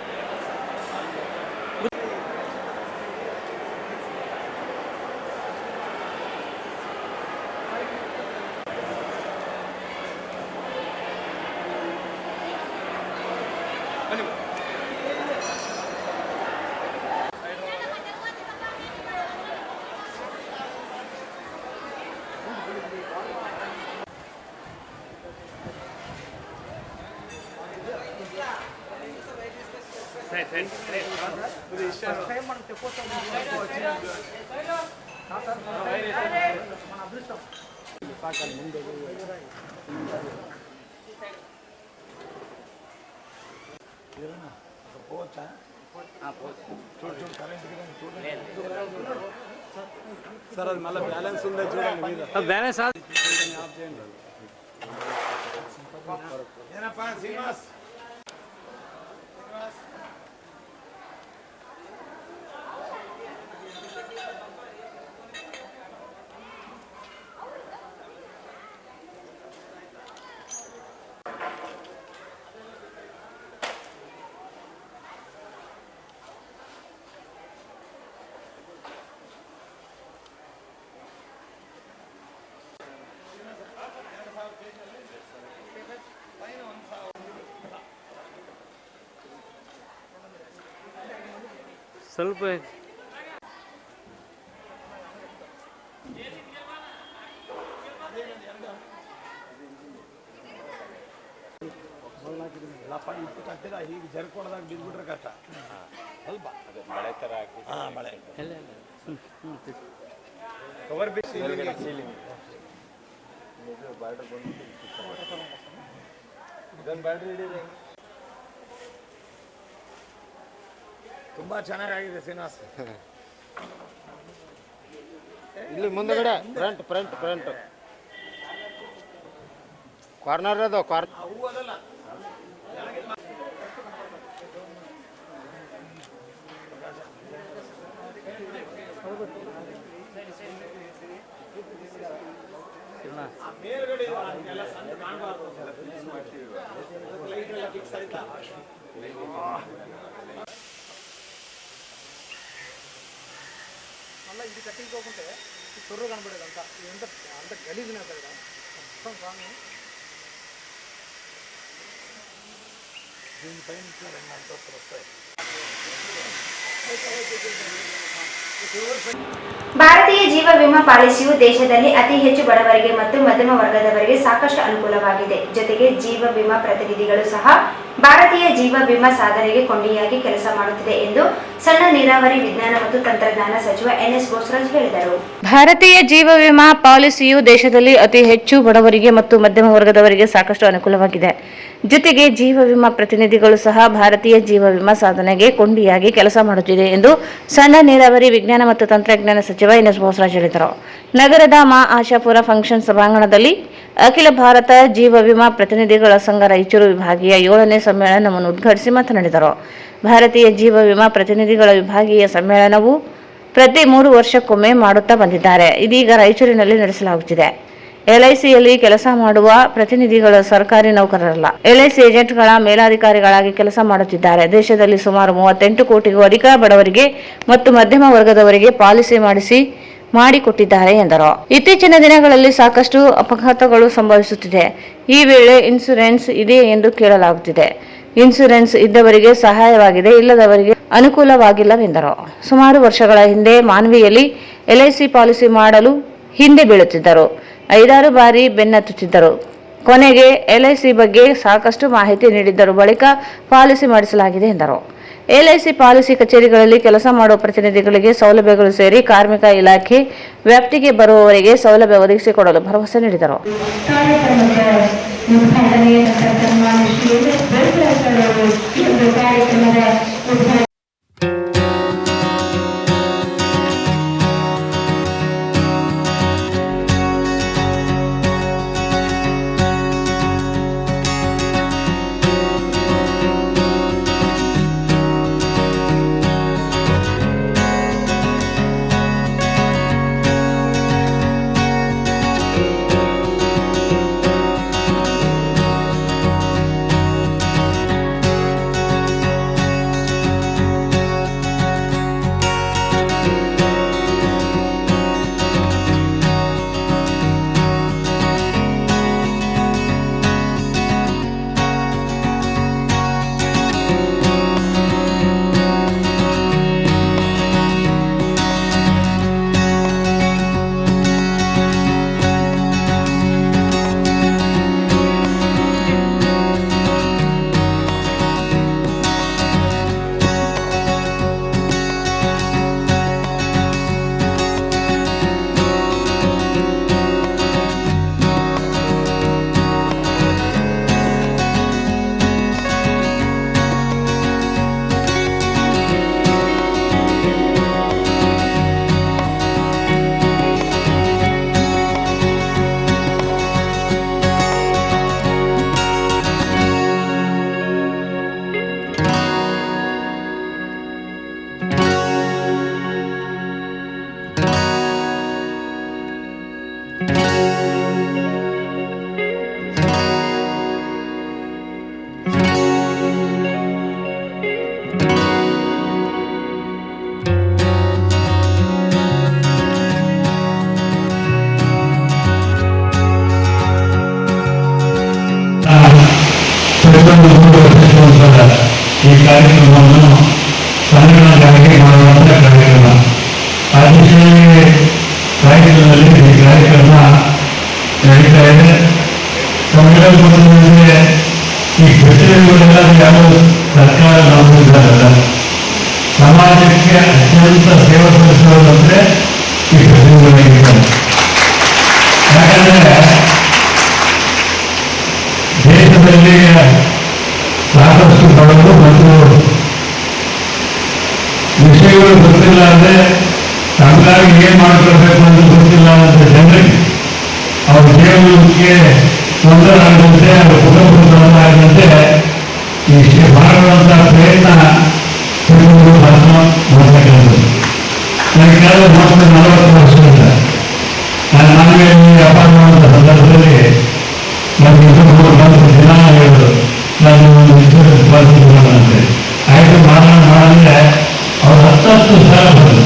సార్ అది మళ్ళీ బ్యాలెన్స్ ఉందా చూడండి బ్యాలెన్స్ ಏನಪ್ಪ ಶ್ರೀನಿವಾಸ್ ಸ್ವಲ್ಪ ಲಪ್ಪ ಇಟ್ಟು ಕಟ್ಟಿದ ಹೀಗೆ ಜರ್ಕೊಡ್ದಾಗ ಬಿದ್ಬಿಟ್ರೆ ಕಷ್ಟ ಸ್ವಲ್ಪ ಮಳೆ ಥರ ಹಾಕಿ ಹಾಂ ಮಳೆ ಕವರ್ ಬಿಸಿ ಸೀಲಿಂಗ್ ಬಾರ್ಡರ್ ಬಂದು ಇದನ್ನು ಬ್ಯಾಟ್ರಿ ಹಿಡೀರಿ ತುಂಬ ಚೆನ್ನಾಗಾಗಿದೆ ಶ್ರೀನಿವಾಸ್ ಇಲ್ಲಿ ಮುಂದಗಡೆ ಫ್ರಂಟ್ ಫ್ರಂಟ್ ಫ್ರಂಟ್ ಕಾರ್ನರ್ ಅದು ಹೂ ಅದಲ್ಲ ಮೇಲ್ಗಡೆ ಎಲ್ಲ ಸಣ್ಣ ಕಾಣಬಾರ್ದು ಲೈಟ್ ಎಲ್ಲ ಫಿಕ್ಸ್ ಆಯ್ತಾ మళ్ళీ ఇది కట్టించుకోకుంటే తొర్రు కనబడేది అంతా ఎంత అంత గలీజ్గా కదా మొత్తం స్వామి దీనిపైన రెండు అంతస్తులు వస్తాయి ಭಾರತೀಯ ಜೀವ ವಿಮಾ ಪಾಲಿಸಿಯು ದೇಶದಲ್ಲಿ ಅತಿ ಹೆಚ್ಚು ಬಡವರಿಗೆ ಮತ್ತು ಮಧ್ಯಮ ವರ್ಗದವರಿಗೆ ಸಾಕಷ್ಟು ಅನುಕೂಲವಾಗಿದೆ. ಜೊತೆಗೆ ಜೀವ ವಿಮಾ ಪ್ರತಿನಿಧಿಗಳು ಸಹ ಭಾರತೀಯ ಜೀವ ವಿಮಾ ಸಾಧನೆಗೆ ಕೊಂಡಿಯಾಗಿ ಕೆಲಸ ಮಾಡುತ್ತಿದೆ ಎಂದು ಸಣ್ಣ ನೀರಾವರಿ ವಿಜ್ಞಾನ ಮತ್ತು ತಂತ್ರಜ್ಞಾನ ಸಚಿವ ಎನ್.ಎಸ್. ಬೋಸರಾಜ್ ಹೇಳಿದರು. ಭಾರತೀಯ ಜೀವ ವಿಮಾ ಪಾಲಿಸಿಯು ದೇಶದಲ್ಲಿ ಅತಿ ಹೆಚ್ಚು ಬಡವರಿಗೆ ಮತ್ತು ಮಧ್ಯಮ ವರ್ಗದವರಿಗೆ ಸಾಕಷ್ಟು ಅನುಕೂಲವಾಗಿದೆ. ಜೊತೆಗೆ ಜೀವ ವಿಮಾ ಪ್ರತಿನಿಧಿಗಳು ಸಹ ಭಾರತೀಯ ಜೀವ ವಿಮಾ ಸಾಧನೆಗೆ ಕೊಂಡಿಯಾಗಿ ಕೆಲಸ ಮಾಡುತ್ತಿದೆ ಎಂದು ಸಣ್ಣ ನೀರಾವರಿ ವಿಜ್ಞಾನ ಮತ್ತು ತಂತ್ರಜ್ಞಾನ ಸಚಿವ ಎನ್.ಎಸ್. ಬೋಸರಾಜ್ ಹೇಳಿದರು. ನಗರದ ಮಾ ಆಶಾಪುರ ಫಂಕ್ಷನ್ ಸಭಾಂಗಣದಲ್ಲಿ ಅಖಿಲ ಭಾರತ ಜೀವ ವಿಮಾ ಪ್ರತಿನಿಧಿಗಳ ಸಂಘ ರಾಯಚೂರು ವಿಭಾಗೀಯ 7ನೇ ಸಮ್ಮೇಳನವನ್ನು ಉದ್ಘಾಟಿಸಿ ಮಾತನಾಡಿದರು. ಭಾರತೀಯ ಜೀವ ವಿಮಾ ಪ್ರತಿನಿಧಿಗಳ ವಿಭಾಗೀಯ ಸಮ್ಮೇಳನವು ಪ್ರತಿ 3 ವರ್ಷಕ್ಕೊಮ್ಮೆ ಮಾಡುತ್ತಾ ಬಂದಿದ್ದಾರೆ. ಇದೀಗ ರಾಯಚೂರಿನಲ್ಲಿ ನಡೆಸಲಾಗುತ್ತಿದೆ. ಎಲ್ಐಸಿಯಲ್ಲಿ ಕೆಲಸ ಮಾಡುವ ಪ್ರತಿನಿಧಿಗಳು ಸರ್ಕಾರಿ ನೌಕರರಲ್ಲ, ಎಲ್ಐಸಿ ಏಜೆಂಟ್ಗಳ ಮೇಲಾಧಿಕಾರಿಗಳಾಗಿ ಕೆಲಸ ಮಾಡುತ್ತಿದ್ದಾರೆ. ದೇಶದಲ್ಲಿ ಸುಮಾರು 38 ಕೋಟಿಗೂ ಅಧಿಕ ಬಡವರಿಗೆ ಮತ್ತು ಮಧ್ಯಮ ವರ್ಗದವರಿಗೆ ಪಾಲಿಸಿ ಮಾಡಿಕೊಟ್ಟಿದ್ದಾರೆ ಎಂದರು. ಇತ್ತೀಚಿನ ದಿನಗಳಲ್ಲಿ ಸಾಕಷ್ಟು ಅಪಘಾತಗಳು ಸಂಭವಿಸುತ್ತಿದೆ. ಈ ವೇಳೆ ಇನ್ಸೂರೆನ್ಸ್ ಇದೆ ಎಂದು ಕೇಳಲಾಗುತ್ತಿದೆ. ಇನ್ಸೂರೆನ್ಸ್ ಇದ್ದವರಿಗೆ ಸಹಾಯವಾಗಿದೆ, ಇಲ್ಲದವರಿಗೆ ಅನುಕೂಲವಾಗಿಲ್ಲವೆಂದರು. ಸುಮಾರು ವರ್ಷಗಳ ಹಿಂದೆ ಮಾನ್ವಿಯಲ್ಲಿ ಎಲ್ಐಸಿ ಪಾಲಿಸಿ ಮಾಡಲು ಹಿಂದೆ ಬೀಳುತ್ತಿದ್ದರು. 5-6 ಬಾರಿ ಬೆನ್ನತ್ತುತ್ತಿದ್ದರು. ಕೊನೆಗೆ ಎಲ್ಐಸಿ ಬಗ್ಗೆ ಸಾಕಷ್ಟು ಮಾಹಿತಿ ನೀಡಿದ್ದರು. ಬಳಿಕ ಪಾಲಿಸಿ ಮಾಡಿಸಲಾಗಿದೆ ಎಂದರು. ಎಲ್ಐಸಿ ಪಾಲಿಸಿ ಕಚೇರಿಗಳಲ್ಲಿ ಕೆಲಸ ಮಾಡುವ ಪ್ರತಿನಿಧಿಗಳಿಗೆ ಸೌಲಭ್ಯಗಳು ಸೇರಿ ಕಾರ್ಮಿಕ ಇಲಾಖೆ ವ್ಯಾಪ್ತಿಗೆ ಬರುವವರಿಗೆ ಸೌಲಭ್ಯ ಒದಗಿಸಿಕೊಡಲು ಭರವಸೆ ನೀಡಿದರು. ಕಾರ್ಯಕ್ರಮದ ಉದ್ಘಾಟನೆಯ ನಂತರ ಸನ್ಮಾನ್ಯ ಶ್ರೀ ಎಸ್ ಬೆಳಸರಾಜ್ ಅವರು ಈ ಒಂದು ಕಾರ್ಯಕ್ರಮದ ಉದ್ಘಾಟನೆ ಈ ಕಾರ್ಯಕ್ರಮವನ್ನು ಸಂಗ್ರಹಣ ಜಾರಿಗೆ ಮಾಡುವಂಥ ಕಾರ್ಯಕ್ರಮ. ಆ ದಿಶೆಯಲ್ಲಿ ರಾಯಚೂರಿನಲ್ಲಿ ಈ ಕಾರ್ಯಕ್ರಮ ನಡೀತಾ ಇದೆ. ಸಂಗ್ರಹಗೊಂಡಿದೆ. ಈ ಕಚೇರಿಗಳೆಲ್ಲ ಯಾವ ಸರ್ಕಾರ ನೌಕರರಲ್ಲ, ಸಮಾಜಕ್ಕೆ ಅತ್ಯಂತ ಸೇವೆ ಸಲ್ಲಿಸುವುದಂದ್ರೆ ಈ ಕಚೇರಿಗಳಾಗಿದ್ದಾರೆ. ಯಾಕಂದರೆ ದೇಶದಲ್ಲಿ ಸಾಕಷ್ಟು ಬಡವರು ಮತ್ತು ವಿಷಯಗಳು ಗೊತ್ತಿಲ್ಲ ಅಂದರೆ ತಮಗಾಗಿ ಏನು ಮಾಡಿಕೊಳ್ಬೇಕು ಅಂತ ಗೊತ್ತಿಲ್ಲ ಅಂತ ಜನರಿಗೆ ಅವ್ರ ಜೀವನಕ್ಕೆ ತೊಂದರೆ ಆಗದಂತೆ, ಅವ್ರ ಕುಟುಂಬಕ್ಕೆ ತೊಂದರೆ ಆಗದಂತೆ ಇಷ್ಟು ಮಾಡುವಂಥ ಪ್ರಯತ್ನ ಮಾಡ್ತಕ್ಕಂಥದ್ದು. ನನಗೆ ಕೇಳಿದ್ರೆ 40 ವರ್ಷದಿಂದ ನಾನು ಮನೆಯಲ್ಲಿ ವ್ಯಾಪಾರ ಮಾಡುವಂಥ ಸಂದರ್ಭದಲ್ಲಿ ನಮಗೆ ದಿನ ಹೇಳೋದು ನಾನು ಒಂದು ಇನ್ಶೂರೆನ್ಸ್ ಪಾಲಿಸಿ ಮಾಡೋಣಂತೆ. ಆಯಿತು ಮಾಡಿದ್ರೆ ಅವ್ರು 10 ಸಲ ಬಂದು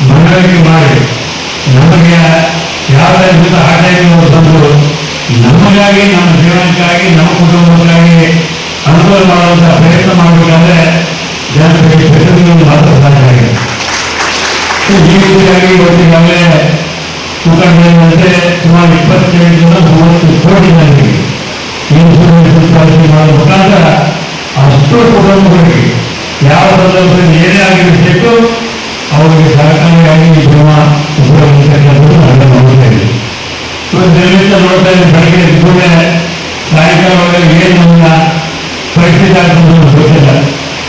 ಮನವರಿಕೆ ಮಾಡಿ ನಮಗೆ ಯಾವ ರೀತಿ ಆ ಟೈಮ್ ಬಂದು ನಮಗಾಗಿ, ನಮ್ಮ ಜೀವನಕ್ಕಾಗಿ, ನಮ್ಮ ಕುಟುಂಬಕ್ಕಾಗಿ ಅನುಕೂಲ ಮಾಡುವಂಥ ಪ್ರಯತ್ನ ಮಾಡಬೇಕಾದ್ರೆ ಜನರಿಗೆ ಪ್ರತಿನಿಧಿಗಳು ಮಾತ್ರ ಸಾಕಾಗಿದೆ. ಈ ರೀತಿಯಾಗಿ ಇವತ್ತಿಗಾಗಲೇ ಮುಖಂಡರಂತೆ ಸುಮಾರು 27-30 ಕೋಟಿ ಜನರಿಗೆ ಇನ್ಶೂರೆನ್ಸ್ ಪಾಲಿಸಿ ಮಾಡುವ ಮುಖಾಂತರ ಅಷ್ಟು ಕುಟುಂಬಗಳಿಗೆ ಯಾವ ಸಂದರ್ಭದಲ್ಲಿ ಏನೇ ಆಗಿರಬೇಕು ಅವರಿಗೆ ಸಹಕಾರಿಯಾಗಿ ಈ ಜೀವನ ಉಪಯೋಗಿಸತಕ್ಕಂಥದ್ದು ನನ್ನ ನೋಡ್ತಾ ಇದೆ. ಇವತ್ತು ನಿರ್ಮಿತ ನೋಡ್ತಾ ಇದ್ದ ಬೆಳಗ್ಗೆ ಕೂಡಲೇ ಸಾಯಂಕಾಲ ಒಳಗೆ ಏನು ನಮ್ಮ ಪರಿಸ್ಥಿತಿ ಆಗ್ತದೆ ಗೊತ್ತಿಲ್ಲ,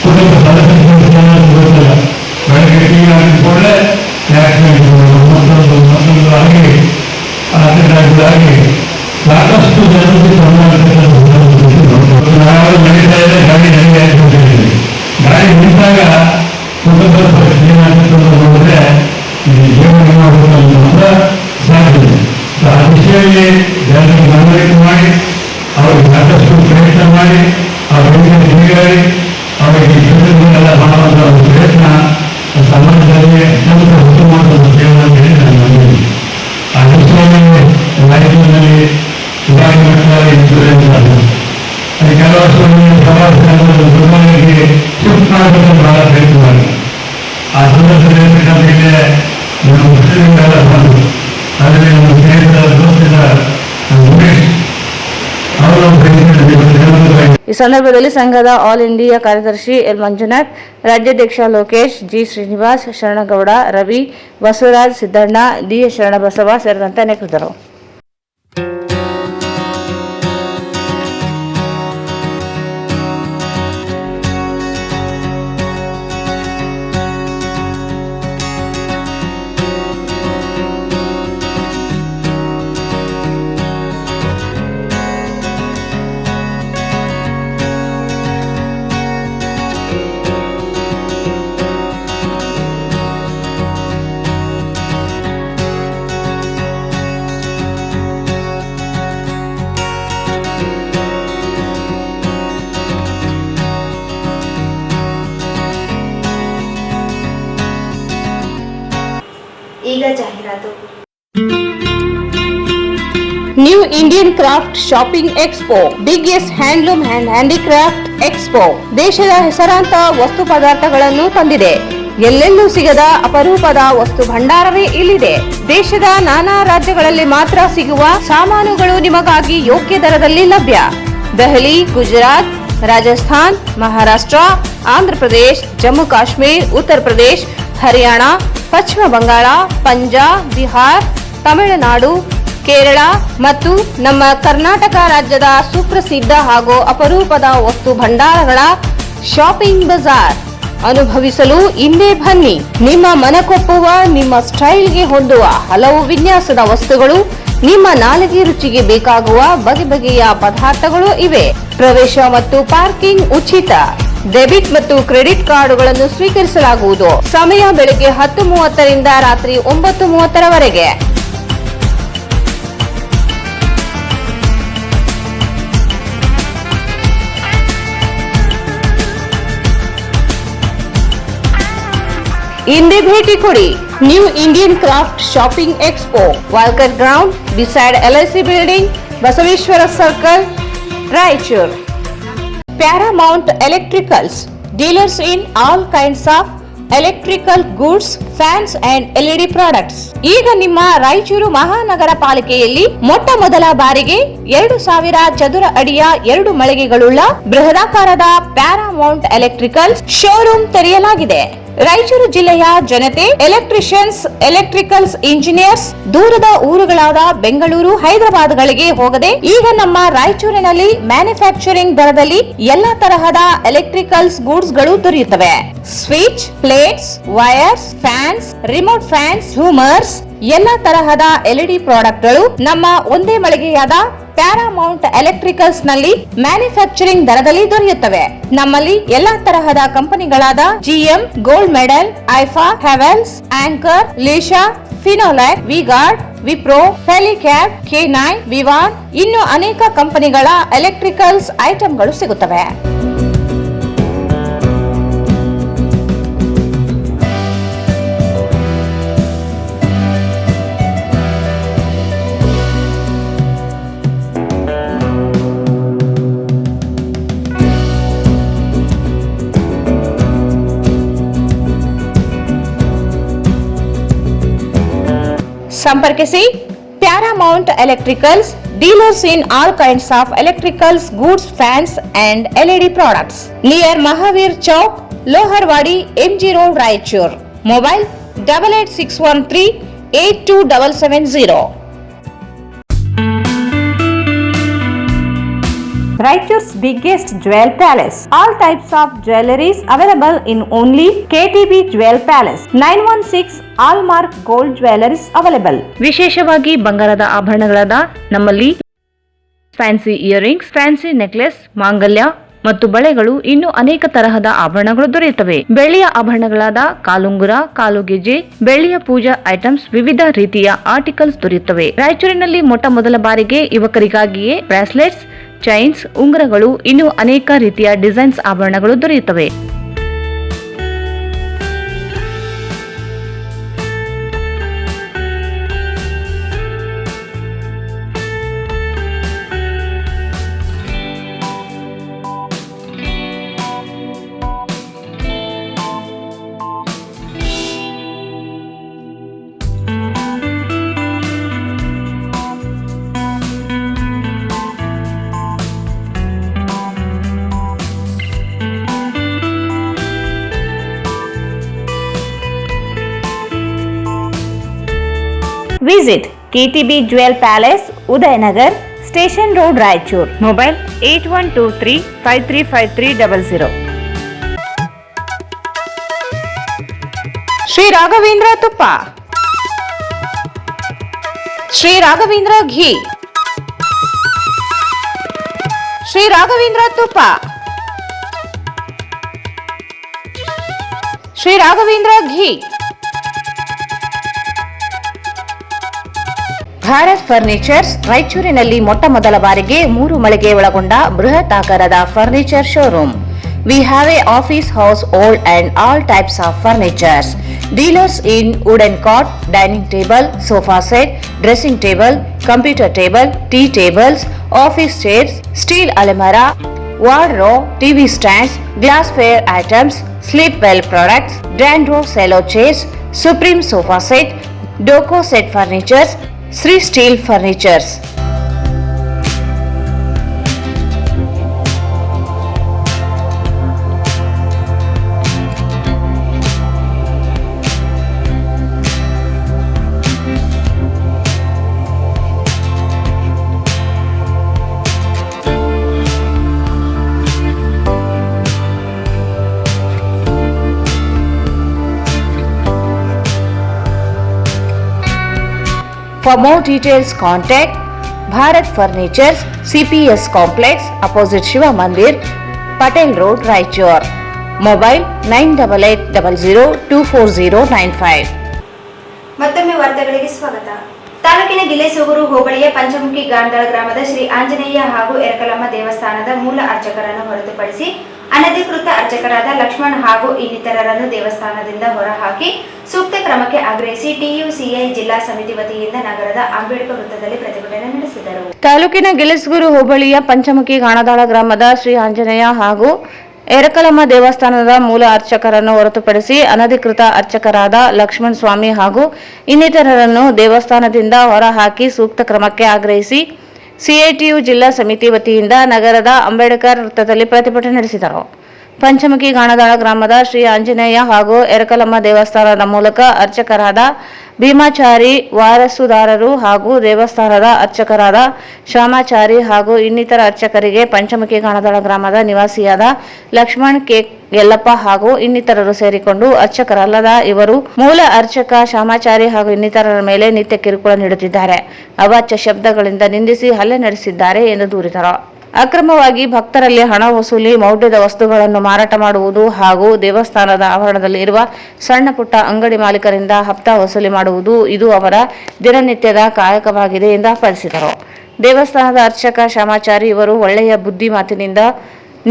ಕುಟುಂಬ ಸದಸ್ಯರ ಗೊತ್ತಿಲ್ಲ. ಬೆಳಗ್ಗೆ ಟಿವಿ ಆಗಿದ ಕೂಡಲೇ ಆಕ್ಸಿಡೆಂಟ್ ಮತ್ತೊಂದು ಆಗಿ ಆಗಿ ಸಾಕಷ್ಟು ಜನರಿಗೆ ನಾವು ನಡೀತಾ ಇದೆ. ಗಾಡಿ ನನಗೆ ಹಾಕಿಕೊಂಡಿದ್ದೀವಿ. ಗಾಡಿ ನಿಂತಾಗ ಕುಟುಂಬದ ಪರಿಸ್ಥಿತಿ ಏನಾಗ್ತದೆ ನೋಡಿದ್ರೆ ಇದು ಜೀವನ ಮಾಡಬೇಕು ಅಂತ ಸಾಧ್ಯತೆ. ಆ ದಿಶೆಯಲ್ಲಿ ಜನರಿಗೆ ಮನವರಿಕೆ ಮಾಡಿ ಅವರಿಗೆ ಸಾಕಷ್ಟು ಪ್ರಯತ್ನ ಮಾಡಿ ಅವರಿಗೆ ತಿರುಗಾಡಿ ಅವರಿಗೆ ಎಲ್ಲ ಮಾಡುವಂಥ ಒಂದು ಪ್ರಯತ್ನ ಸಮಾಜದಲ್ಲಿ ಅತ್ಯಂತ ಉತ್ತಮವಾದ ಸೇವೆಯನ್ನು ಹೇಳಿ ನಾನು ನಂಬಿದ್ದೀನಿ. ಆ ದಿಶೆಯಲ್ಲಿ ರಾಯಚೂರಿನಲ್ಲಿ ಶಿವಾಜಿ ಮಠ ಇನ್ಶೂರೆನ್ಸ್ ಅದು ಕೆಲವಷ್ಟು ಪ್ರವಾಸಗಳಿಗೆ ಶಿಫ್ಟ್ ಮಾಡಬೇಕಂತ ಬಹಳ ಪ್ರಯತ್ನ ಮಾಡಿ ಆ ಸಂದರ್ಭದಲ್ಲಿ ನಮಗೆ ನಮ್ಮ ಮುಸ್ಲಿಮರೆಲ್ಲ ಬಂದು ಅದರಲ್ಲಿ ನಮ್ಮ ಸ್ನೇಹಿತರ ದೋಸ್ತಿದ ಉಮೇಶ್ ಅವರು ಈ ಸಂದರ್ಭದಲ್ಲಿ ಸಂಘದ ಆಲ್ ಇಂಡಿಯಾ ಕಾರ್ಯದರ್ಶಿ ಎಲ್ ಮಂಜುನಾಥ್, ರಾಜ್ಯಾಧ್ಯಕ್ಷ ಲೋಕೇಶ್, ಜಿ ಶ್ರೀನಿವಾಸ್, ಶರಣಗೌಡ, ರವಿ, ಬಸವರಾಜ್, ಸಿದ್ದಣ್ಣ, ಡಿ ಶರಣಬಸವ ಸೇರಿದಂತೆ ಅನೇಕರಿದ್ದರು. ಈಗ ಜಾಹೀರಾತು. New Indian craft shopping expo, biggest handloom and handicraft expo ದೇಶದ ಹೆಸರಾಂತ ವಸ್ತು ಪದಾರ್ಥಗಳನ್ನು ತಂದಿದೆ. ಎಲ್ಲೆಲ್ಲೂ ಸಿಗದ ಅಪರೂಪದ ವಸ್ತು ಭಂಡಾರವೇ ಇಲ್ಲಿದೆ. ದೇಶದ ನಾನಾ ರಾಜ್ಯಗಳಲ್ಲಿ ಮಾತ್ರ ಸಿಗುವ ಸಾಮಾನುಗಳು ನಿಮಗಾಗಿ ಯೋಗ್ಯ ದರದಲ್ಲಿ ಲಭ್ಯ. ದೆಹಲಿ, ಗುಜರಾತ್, ರಾಜಸ್ಥಾನ್, ಮಹಾರಾಷ್ಟ್ರ, ಆಂಧ್ರಪ್ರದೇಶ್, ಜಮ್ಮು ಕಾಶ್ಮೀರ್, ಉತ್ತರ ಪ್ರದೇಶ್, ಹರಿಯಾಣ, ಪಶ್ಚಿಮ ಬಂಗಾಳ, ಪಂಜಾಬ್, ಬಿಹಾರ್, ತಮಿಳುನಾಡು, ಕೇರಳ ಮತ್ತು ನಮ್ಮ ಕರ್ನಾಟಕ ರಾಜ್ಯದ ಸುಪ್ರಸಿದ್ಧ ಹಾಗೂ ಅಪರೂಪದ ವಸ್ತು ಭಂಡಾರಗಳ ಶಾಪಿಂಗ್ ಬಜಾರ್ ಅನುಭವಿಸಲು ಇಂದೇ ಬನ್ನಿ. ನಿಮ್ಮ ಮನಕೊಪ್ಪುವ, ನಿಮ್ಮ ಸ್ಟೈಲ್ಗೆ ಹೊಂದುವ ಹಲವು ವಿನ್ಯಾಸದ ವಸ್ತುಗಳು, ನಿಮ್ಮ ನಾಲಿಗೆ ರುಚಿಗೆ ಬೇಕಾಗುವ ಬಗೆ ಬಗೆಯ ಪದಾರ್ಥಗಳು ಇವೆ. ಪ್ರವೇಶ ಮತ್ತು ಪಾರ್ಕಿಂಗ್ ಉಚಿತ. ಡೆಬಿಟ್ ಮತ್ತು ಕ್ರೆಡಿಟ್ ಕಾರ್ಡುಗಳನ್ನು ಸ್ವೀಕರಿಸಲಾಗುವುದು. ಸಮಯ ಬೆಳಗ್ಗೆ 10:30ರಿಂದ ರಾತ್ರಿ 9:30ರವರೆಗೆ. ಇಂದೇ ಭೇಟಿ ಕೊಡಿ. New Indian craft shopping expo, Walker ground, beside LIC building, Basaveshwara circle, Raichur. Paramount Electricals, dealers in all kinds of electrical goods, fans and LED products. ಈಗ ನಿಮ್ಮ ರಾಯಚೂರು ಮಹಾನಗರ ಪಾಲಿಕೆಯಲ್ಲಿ ಮೊಟ್ಟ ಮೊದಲ ಬಾರಿಗೆ 2000 ಚದುರ ಅಡಿಯ 2 ಮಳಿಗೆಗಳುಳ್ಳ ಬೃಹದಾಕಾರದ ಪ್ಯಾರಾಮೌಂಟ್ ಎಲೆಕ್ಟ್ರಿಕಲ್ಸ್ ಶೋರೂಮ್ ತೆರೆಯಲಾಗಿದೆ. ರಾಯಚೂರು ಜಿಲ್ಲೆಯ ಜನತೆ, ಎಲೆಕ್ಟ್ರಿಷಿಯನ್ಸ್, ಎಲೆಕ್ಟ್ರಿಕಲ್ಸ್ ಇಂಜಿನಿಯರ್ಸ್ ದೂರದ ಊರುಗಳಾದ ಬೆಂಗಳೂರು, ಹೈದರಾಬಾದ್ಗಳಿಗೆ ಹೋಗದೆ ಈಗ ನಮ್ಮ ರಾಯಚೂರಿನಲ್ಲಿ ಮ್ಯಾನುಫ್ಯಾಕ್ಚರಿಂಗ್ ದರದಲ್ಲಿ ಎಲ್ಲಾ ತರಹದ ಎಲೆಕ್ಟ್ರಿಕಲ್ಸ್ ಗೂಡ್ಸ್ ಗಳು ದೊರೆಯುತ್ತವೆ. Switch, plates, wires, fans, remote fans, ಹ್ಯೂಮರ್ಸ್, ಎಲ್ಲಾ ತರಹದ LED ಪ್ರಾಡಕ್ಟ್ಗಳು ನಮ್ಮ ಒಂದೇ ಮಳಿಗೆಯಾದ ಪ್ಯಾರಾಮೌಂಟ್ ಎಲೆಕ್ಟ್ರಿಕಲ್ಸ್ ನಲ್ಲಿ ಮ್ಯಾನುಫ್ಯಾಕ್ಚರಿಂಗ್ ದರದಲ್ಲಿ ದೊರೆಯುತ್ತವೆ. ನಮ್ಮಲ್ಲಿ ಎಲ್ಲಾ ತರಹದ ಕಂಪನಿಗಳಾದ GM, ಗೋಲ್ಡ್ ಮೆಡಲ್, ಐಫಾ, ಹೆವೆಲ್ಸ್, ಆಂಕರ್, ಲೀಶಾ, ಫಿನೋಲ್ಯಾಕ್, ವಿಗಾರ್ಡ್, ವಿಪ್ರೋ, ಹೆಲಿಕ್ಯಾಬ್, K9, ವಿವಾನ್ ಇನ್ನು ಅನೇಕ ಕಂಪನಿಗಳ ಎಲೆಕ್ಟ್ರಿಕಲ್ಸ್ ಐಟಂಗಳು ಸಿಗುತ್ತವೆ. ಸಂಪರ್ಕಿಸಿ Paramount electricals, dealers in all kinds of electricals goods, fans and LED products, near Mahavir Chowk, Loharwadi, MG road, Raichur. Mobile 8861382770. Raichur's biggest jewel palace. All types of jewelries available in only KTB Jewel Palace. 916 Allmark Gold Jewelries available. ವಿಶೇಷವಾಗಿ ಬಂಗಾರದ ಆಭರಣಗಳಾದ ನಮ್ಮಲ್ಲಿ fancy earrings, fancy necklace, ಮಾಂಗಲ್ಯ, ಮತ್ತು ಬಳೆಗಳು ಇನ್ನೂ ಅನೇಕ ತರಹದ ಆಭರಣಗಳು ದೊರೆಯುತ್ತವೆ. ಬೆಳ್ಳಿಯ ಆಭರಣಗಳಾದ ಕಾಲುಂಗುರ, ಕಾಲುಗೆಜ್ಜೆ, ಬೆಳ್ಳಿಯ ಪೂಜಾ ಐಟಮ್ಸ್, ವಿವಿಧ ರೀತಿಯ ಆರ್ಟಿಕಲ್ಸ್ ದೊರೆಯುತ್ತವೆ. ರಾಯಚೂರಿನಲ್ಲಿ ಮೊಟ್ಟ ಮೊದಲ ಬಾರಿಗೆ ಯುವಕರಿಗಾಗಿಯೇ ಬ್ರಾಸ್ಲೆಟ್ಸ್, ಚೈನ್ಸ್, ಉಂಗುರಗಳು, ಇನ್ನೂ ಅನೇಕ ರೀತಿಯ ಡಿಸೈನ್ಸ್ ಆಭರಣಗಳು ದೊರೆಯುತ್ತವೆ. Visit KTB Jewel Palace, Udayanagar, Station Road, Raichur. Mobile 8123535300. Sri Raghavendra Tuppa, Sri Raghavendra Ghee, Sri Raghavendra Tuppa, Sri Raghavendra Ghee. Bharat furnitures ರಾಯಚೂರಿನಲ್ಲಿ ಮೊಟ್ಟ ಮೊದಲ ಬಾರಿಗೆ 3 ಮಳಿಗೆ ಒಳಗೊಂಡ ಬೃಹತ್ ಆಕಾರದ furniture showroom. We have a office house old and all types of furnitures. Dealers in wooden cot, dining table, sofa set, dressing table, computer table, tea tables, office chairs, steel almirah, wardrobe, TV stands, glassware items, sleepwell products, Dandro cello chairs, Supreme sofa set, Doco set furnitures, Sri Steel Furnitures. For more details, contact Bharat Furnitures, CPS Complex, opposite Shiva Mandir, Patel Road, Raichur. Mobile 9880024095. ಮತ್ತೊಮ್ಮೆ ವಾರ್ತೆಗಳಿಗೆ ಸ್ವಾಗತ. ತಾಲೂಕಿನ ಗಿಲೇಸೂಗೂರು ಹೋಬಳಿಯ ಪಂಚಮುಖಿ ಗಾಂಧಾಳ ಗ್ರಾಮದ ಶ್ರೀ ಆಂಜನೇಯ ಹಾಗೂ ಎರಕಲಮ್ಮ ದೇವಸ್ಥಾನದ ಮೂಲ ಅರ್ಚಕರನ್ನು ಹೊರತುಪಡಿಸಿ ಅನಧಿಕೃತ ಅರ್ಚಕರಾದ ಲಕ್ಷ್ಮಣ್ ಹಾಗೂ ಇನ್ನಿತರರನ್ನು ದೇವಸ್ಥಾನದಿಂದ ಹೊರಹಾಕಿ ಸೂಕ್ತ ಕ್ರಮಕ್ಕೆ ಆಗ್ರಹಿಸಿ ಟಿಯುಸಿಐ ಜಿಲ್ಲಾ ಸಮಿತಿ ವತಿಯಿಂದ ನಗರದ ಅಂಬೇಡ್ಕರ್ ವೃತ್ತದಲ್ಲಿ ಪ್ರತಿಭಟನೆ ನಡೆಸಿದರು. ತಾಲೂಕಿನ ಗಿಲೇಸೂಗೂರು ಹೋಬಳಿಯ ಪಂಚಮುಖಿ ಗಾಣದಾಳ ಗ್ರಾಮದ ಶ್ರೀ ಆಂಜನೇಯ ಹಾಗೂ ಎರಕಲಮ್ಮ ದೇವಸ್ಥಾನದ ಮೂಲ ಅರ್ಚಕರನ್ನು ಹೊರತುಪಡಿಸಿ ಅನಧಿಕೃತ ಅರ್ಚಕರಾದ ಲಕ್ಷ್ಮಣ್ ಸ್ವಾಮಿ ಹಾಗೂ ಇನ್ನಿತರರನ್ನು ದೇವಸ್ಥಾನದಿಂದ ಹೊರಹಾಕಿ ಸೂಕ್ತ ಕ್ರಮಕ್ಕೆ ಆಗ್ರಹಿಸಿ ಸಿಐಟಿಯು ಜಿಲ್ಲಾ ಸಮಿತಿ ವತಿಯಿಂದ ನಗರದ ಅಂಬೇಡ್ಕರ್ ವೃತ್ತದಲ್ಲಿ ಪ್ರತಿಭಟನೆ ನಡೆಸಿದರು. ಪಂಚಮುಖಿ ಗಾಣದಾಳ ಗ್ರಾಮದ ಶ್ರೀ ಆಂಜನೇಯ ಹಾಗೂ ಎರಕಲಮ್ಮ ದೇವಸ್ಥಾನದ ಮೂಲಕ ಅರ್ಚಕರಾದ ಭೀಮಾಚಾರಿ ವಾರಸುದಾರರು ಹಾಗೂ ದೇವಸ್ಥಾನದ ಅರ್ಚಕರಾದ ಶ್ಯಾಮಾಚಾರಿ ಹಾಗೂ ಇನ್ನಿತರ ಅರ್ಚಕರಿಗೆ ಪಂಚಮುಖಿ ಗಾಣದಾಳ ಗ್ರಾಮದ ನಿವಾಸಿಯಾದ ಲಕ್ಷ್ಮಣ್ ಕೆ ಯಲ್ಲಪ್ಪ ಹಾಗೂ ಇನ್ನಿತರರು ಸೇರಿಕೊಂಡು ಅರ್ಚಕರಲ್ಲದ ಇವರು ಮೂಲ ಅರ್ಚಕ ಶ್ಯಾಮಾಚಾರಿ ಹಾಗೂ ಇನ್ನಿತರರ ಮೇಲೆ ನಿತ್ಯ ಕಿರುಕುಳ ನೀಡುತ್ತಿದ್ದಾರೆ, ಅವಾಚ್ಯ ಶಬ್ದಗಳಿಂದ ನಿಂದಿಸಿ ಹಲ್ಲೆ ನಡೆಸಿದ್ದಾರೆ ಎಂದು ದೂರಿದರು. ಅಕ್ರಮವಾಗಿ ಭಕ್ತರಲ್ಲಿ ಹಣ ವಸೂಲಿ, ಮೌಢ್ಯದ ವಸ್ತುಗಳನ್ನು ಮಾರಾಟ ಮಾಡುವುದು ಹಾಗೂ ದೇವಸ್ಥಾನದ ಆವರಣದಲ್ಲಿ ಇರುವ ಸಣ್ಣ ಪುಟ್ಟ ಅಂಗಡಿ ಮಾಲೀಕರಿಂದ ಹಪ್ತಾ ವಸೂಲಿ ಮಾಡುವುದು ಇದು ಅವರ ದಿನನಿತ್ಯದ ಕಾಯಕವಾಗಿದೆ ಎಂದು ಆಪಾದಿಸಿದರು. ದೇವಸ್ಥಾನದ ಅರ್ಚಕ ಶ್ಯಾಮಾಚಾರಿ ಇವರು ಒಳ್ಳೆಯ ಬುದ್ಧಿ ಮಾತಿನಿಂದ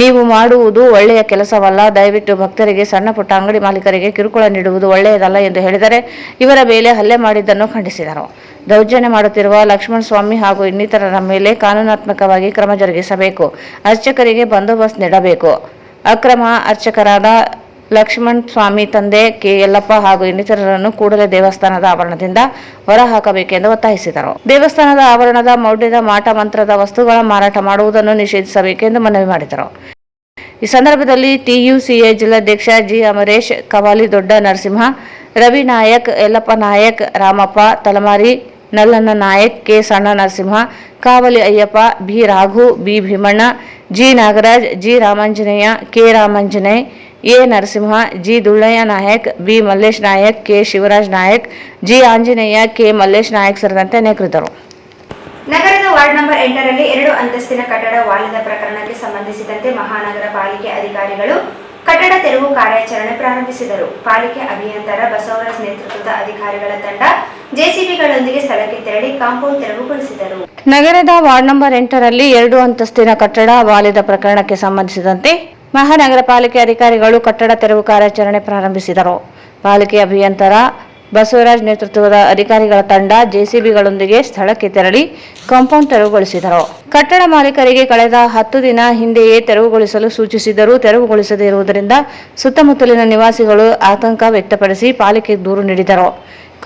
ನೀವು ಮಾಡುವುದು ಒಳ್ಳೆಯ ಕೆಲಸವಲ್ಲ, ದಯವಿಟ್ಟು ಭಕ್ತರಿಗೆ, ಸಣ್ಣ ಪುಟ್ಟ ಅಂಗಡಿ ಮಾಲೀಕರಿಗೆ ಕಿರುಕುಳ ನೀಡುವುದು ಒಳ್ಳೆಯದಲ್ಲ ಎಂದು ಹೇಳಿದರೆ ಇವರ ಮೇಲೆ ಹಲ್ಲೆ ಮಾಡಿದ್ದನ್ನು ಖಂಡಿಸಿದರು. ದೌರ್ಜನ್ಯ ಮಾಡುತ್ತಿರುವ ಲಕ್ಷ್ಮಣ್ ಸ್ವಾಮಿ ಹಾಗೂ ಇನ್ನಿತರರ ಮೇಲೆ ಕಾನೂನಾತ್ಮಕವಾಗಿ ಕ್ರಮ ಜರುಗಿಸಬೇಕು, ಅರ್ಚಕರಿಗೆ ಬಂದೋಬಸ್ತ್ ನೀಡಬೇಕು. ಅಕ್ರಮ ಅರ್ಚಕರಾದ ಲಕ್ಷ್ಮಣ್ ಸ್ವಾಮಿ ತಂದೆ ಕೆ ಯಲ್ಲಪ್ಪ ಹಾಗೂ ಇನ್ನಿತರರನ್ನು ಕೂಡಲೇ ದೇವಸ್ಥಾನದ ಆವರಣದಿಂದ ಹೊರಹಾಕಬೇಕೆಂದು ಒತ್ತಾಯಿಸಿದರು. ದೇವಸ್ಥಾನದ ಆವರಣದ ಮೌಢ್ಯದ ಮಾಟ ಮಂತ್ರದ ವಸ್ತುಗಳ ಮಾರಾಟ ಮಾಡುವುದನ್ನು ನಿಷೇಧಿಸಬೇಕೆಂದು ಮನವಿ ಮಾಡಿದರು. ಈ ಸಂದರ್ಭದಲ್ಲಿ ಟಿಯುಸಿಎ ಜಿಲ್ಲಾಧ್ಯಕ್ಷ G Amaresh, Kavali Dodda Narasimha, Ravi Nayak, Yallappa Nayak, Ramappa Talamari, Nallanna Nayak, K Sanna Narasimha, Kavali Ayyappa, B Raghu, B Bheemanna, G Nagaraj, G Ramanjaneya, K Ramanjaneya, A Narasimha, G Dullayya Nayak, B Mallesh Nayak, K Shivaraj Nayak, G Anjaneya, K Mallesh Nayak ಸೇರಿದಂತೆ ಅನೇಕರಿದ್ದರು. ನಗರದ ವಾರ್ಡ್ ನಂಬರ್ 8ರಲ್ಲಿ 2 ಅಂತಸ್ತಿನ ಕಟ್ಟಡ ವಾಲಿದ ಪ್ರಕರಣಕ್ಕೆ ಸಂಬಂಧಿಸಿದಂತೆ ಮಹಾನಗರ ಪಾಲಿಕೆ ಅಧಿಕಾರಿಗಳು ಕಟ್ಟಡ ತೆರವು ಕಾರ್ಯಾಚರಣೆ ಪ್ರಾರಂಭಿಸಿದರು. ಪಾಲಿಕೆ ಅಭಿಯಂತರ ಬಸವರಾಜ್ ನೇತೃತ್ವದ ಅಧಿಕಾರಿಗಳ ತಂಡ ಜೆಸಿಬಿಗಳೊಂದಿಗೆ ಸ್ಥಳಕ್ಕೆ ತೆರಳಿ ಕಾಂಪೌಂಡ್ ತೆರವುಗೊಳಿಸಿದರು. ನಗರದ ವಾರ್ಡ್ ನಂಬರ್ 8ರಲ್ಲಿ 2 ಅಂತಸ್ತಿನ ಕಟ್ಟಡ ವಾಲಿದ ಪ್ರಕರಣಕ್ಕೆ ಸಂಬಂಧಿಸಿದಂತೆ ಮಹಾನಗರ ಪಾಲಿಕೆ ಅಧಿಕಾರಿಗಳು ಕಟ್ಟಡ ತೆರವು ಕಾರ್ಯಾಚರಣೆ ಪ್ರಾರಂಭಿಸಿದರು. ಪಾಲಿಕೆ ಅಭಿಯಂತರ ಬಸವರಾಜ್ ನೇತೃತ್ವದ ಅಧಿಕಾರಿಗಳ ತಂಡ ಜೆಸಿಬಿಗಳೊಂದಿಗೆ ಸ್ಥಳಕ್ಕೆ ತೆರಳಿ ಕಾಂಪೌಂಡ್ ತೆರವುಗೊಳಿಸಿದರು. ಕಟ್ಟಡ ಮಾಲೀಕರಿಗೆ ಕಳೆದ 10 ದಿನ ಹಿಂದೆಯೇ ತೆರವುಗೊಳಿಸಲು ಸೂಚಿಸಿದರೂ ತೆರವುಗೊಳಿಸದೇ ಇರುವುದರಿಂದ ಸುತ್ತಮುತ್ತಲಿನ ನಿವಾಸಿಗಳು ಆತಂಕ ವ್ಯಕ್ತಪಡಿಸಿ ಪಾಲಿಕೆಗೆ ದೂರು ನೀಡಿದರು.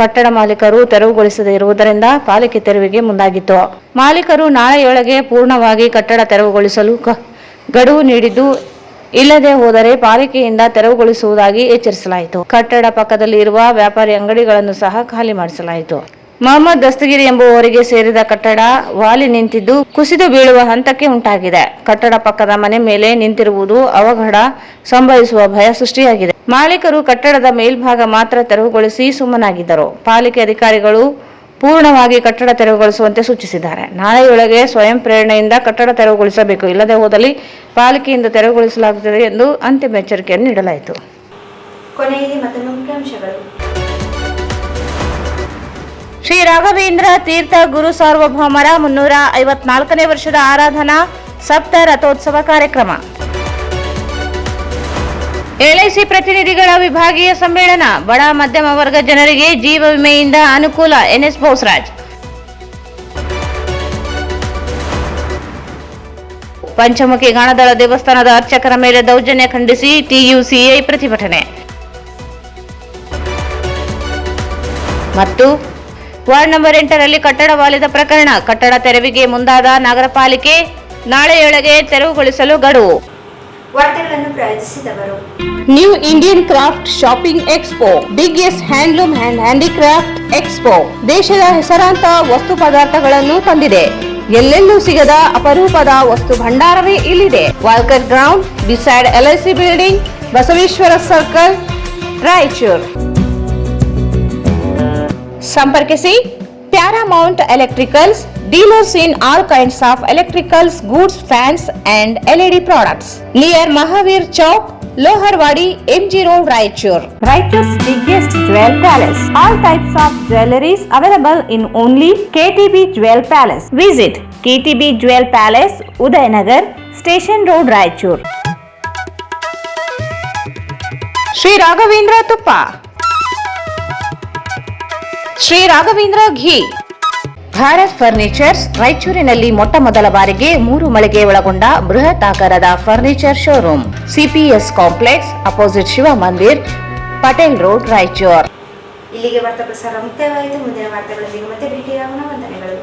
ಕಟ್ಟಡ ಮಾಲೀಕರು ತೆರವುಗೊಳಿಸದೇ ಇರುವುದರಿಂದ ಪಾಲಿಕೆ ತೆರವಿಗೆ ಮುಂದಾಗಿತ್ತು. ಮಾಲೀಕರು ನಾಳೆಯೊಳಗೆ ಪೂರ್ಣವಾಗಿ ಕಟ್ಟಡ ತೆರವುಗೊಳಿಸಲು ಗಡುವು ನೀಡಿದ್ದು, ಇಲ್ಲದೆ ಹೋದರೆ ಪಾಲಿಕೆಯಿಂದ ತೆರವುಗೊಳಿಸುವುದಾಗಿ ಎಚ್ಚರಿಸಲಾಯಿತು. ಕಟ್ಟಡ ಪಕ್ಕದಲ್ಲಿ ಇರುವ ವ್ಯಾಪಾರಿ ಅಂಗಡಿಗಳನ್ನು ಸಹ ಖಾಲಿ ಮಾಡಿಸಲಾಯಿತು. ಮೊಹಮ್ಮದ್ ದಸ್ತಗಿರಿ ಎಂಬುವವರಿಗೆ ಸೇರಿದ ಕಟ್ಟಡ ವಾಲಿ ನಿಂತಿದ್ದು ಕುಸಿದು ಬೀಳುವ ಹಂತಕ್ಕೆ ಉಂಟಾಗಿದೆ. ಕಟ್ಟಡ ಪಕ್ಕದ ಮನೆ ಮೇಲೆ ನಿಂತಿರುವುದು ಅವಘಡ ಸಂಭವಿಸುವ ಭಯ ಸೃಷ್ಟಿಯಾಗಿದೆ. ಮಾಲೀಕರು ಕಟ್ಟಡದ ಮೇಲ್ಭಾಗ ಮಾತ್ರ ತೆರವುಗೊಳಿಸಿ ಸುಮ್ಮನಾಗಿದ್ದರು. ಪಾಲಿಕೆ ಅಧಿಕಾರಿಗಳು ಪೂರ್ಣವಾಗಿ ಕಟ್ಟಡ ತೆರವುಗೊಳಿಸುವಂತೆ ಸೂಚಿಸಿದ್ದಾರೆ. ನಾಳೆಯೊಳಗೆ ಸ್ವಯಂ ಪ್ರೇರಣೆಯಿಂದ ಕಟ್ಟಡ ತೆರವುಗೊಳಿಸಬೇಕು, ಇಲ್ಲದೆ ಹೋದಲ್ಲಿ ಪಾಲಿಕೆಯಿಂದ ತೆರವುಗೊಳಿಸಲಾಗುತ್ತದೆ ಎಂದು ಅಂತಿಮ ಎಚ್ಚರಿಕೆಯನ್ನು ನೀಡಲಾಯಿತು. ಕೊನೆಯಲ್ಲಿ ಮತ್ತೊಮ್ಮೆ ಮುಖ್ಯಾಂಶಗಳು. ಶ್ರೀ ರಾಘವೇಂದ್ರ ತೀರ್ಥ ಗುರು ಸಾರ್ವಭೌಮರ 354ನೇ ವರ್ಷದ ಆರಾಧನಾ ಸಪ್ತ ರಥೋತ್ಸವ ಕಾರ್ಯಕ್ರಮ. ಎಲ್ಐಸಿ ಪ್ರತಿನಿಧಿಗಳ ವಿಭಾಗೀಯ ಸಮ್ಮೇಳನ. ಬಡ ಮಧ್ಯಮ ವರ್ಗ ಜನರಿಗೆ ಜೀವ ವಿಮೆಯಿಂದ ಅನುಕೂಲ. ಎನ್ಎಸ್ ಬೋಸರಾಜ್. ಪಂಚಮುಖಿ ಗಾಣದಳ ದೇವಸ್ಥಾನದ ಅರ್ಚಕರ ಮೇಲೆ ದೌರ್ಜನ್ಯ ಖಂಡಿಸಿ ಟಿಯುಸಿಐ ಪ್ರತಿಭಟನೆ. ಮತ್ತು ವಾರ್ಡ್ ನಂಬರ್ 8ರಲ್ಲಿ ಕಟ್ಟಡ ವಾಲಿದ ಪ್ರಕರಣ. ಕಟ್ಟಡ ತೆರವಿಗೆ ಮುಂದಾದ ನಗರ ಪಾಲಿಕೆ, ನಾಳೆಯೊಳಗೆ ತೆರವುಗೊಳಿಸಲು ಗಡುವು. ವಾರ್ತೆಗಳನ್ನು ಪ್ರಾಯೋಜಿಸಿದವರು new Indian craft shopping expo, biggest handloom and handicraft expo. ದೇಶದ ಹೆಸರಾಂತ ವಸ್ತು ಪದಾರ್ಥಗಳನ್ನು ತಂದಿದೆ. ಎಲ್ಲೆಲ್ಲೂ ಸಿಗದ ಅಪರೂಪದ ವಸ್ತು ಭಂಡಾರವೇ ಇಲ್ಲಿದೆ. Walker ground beside LIC building, Basaveshwara circle, Raichur. ಸಂಪರ್ಕಿಸಿ Paramount electricals, dealers in all kinds of electricals, goods, fans and LED products. Near Mahavir Chowk, Loharwadi, MG Road, Raichur. Raichur's biggest jewel palace. All types of jewelries available in only KTB Jewel Palace. Visit KTB Jewel Palace, Udayanagar, Station Road, Raichur. Sri Raghavendra Tuppa, Sri Raghavendra Ghee. Bharat furnitures ರಾಯಚೂರಿನಲ್ಲಿ ಮೊಟ್ಟ ಮೊದಲ ಬಾರಿಗೆ 3 ಮಳಿಗೆ ಒಳಗೊಂಡ ಬೃಹತ್ ಆಕಾರದ furniture showroom. CPS complex, opposite Shiva Mandir, Patel road, Raichur. ಇಲ್ಲಿಗೆ ವಾರ್ತಾ ಪ್ರಸಾರ ಮುಕ್ತಾಯವಾಯಿತು. ಮುಂದಿನ ವಾರ್ತೆಗಳೊಂದಿಗೆ ಮತ್ತೆ ಭೇಟಿಯಾಗೋಣ. ವಂದನೆಗಳು.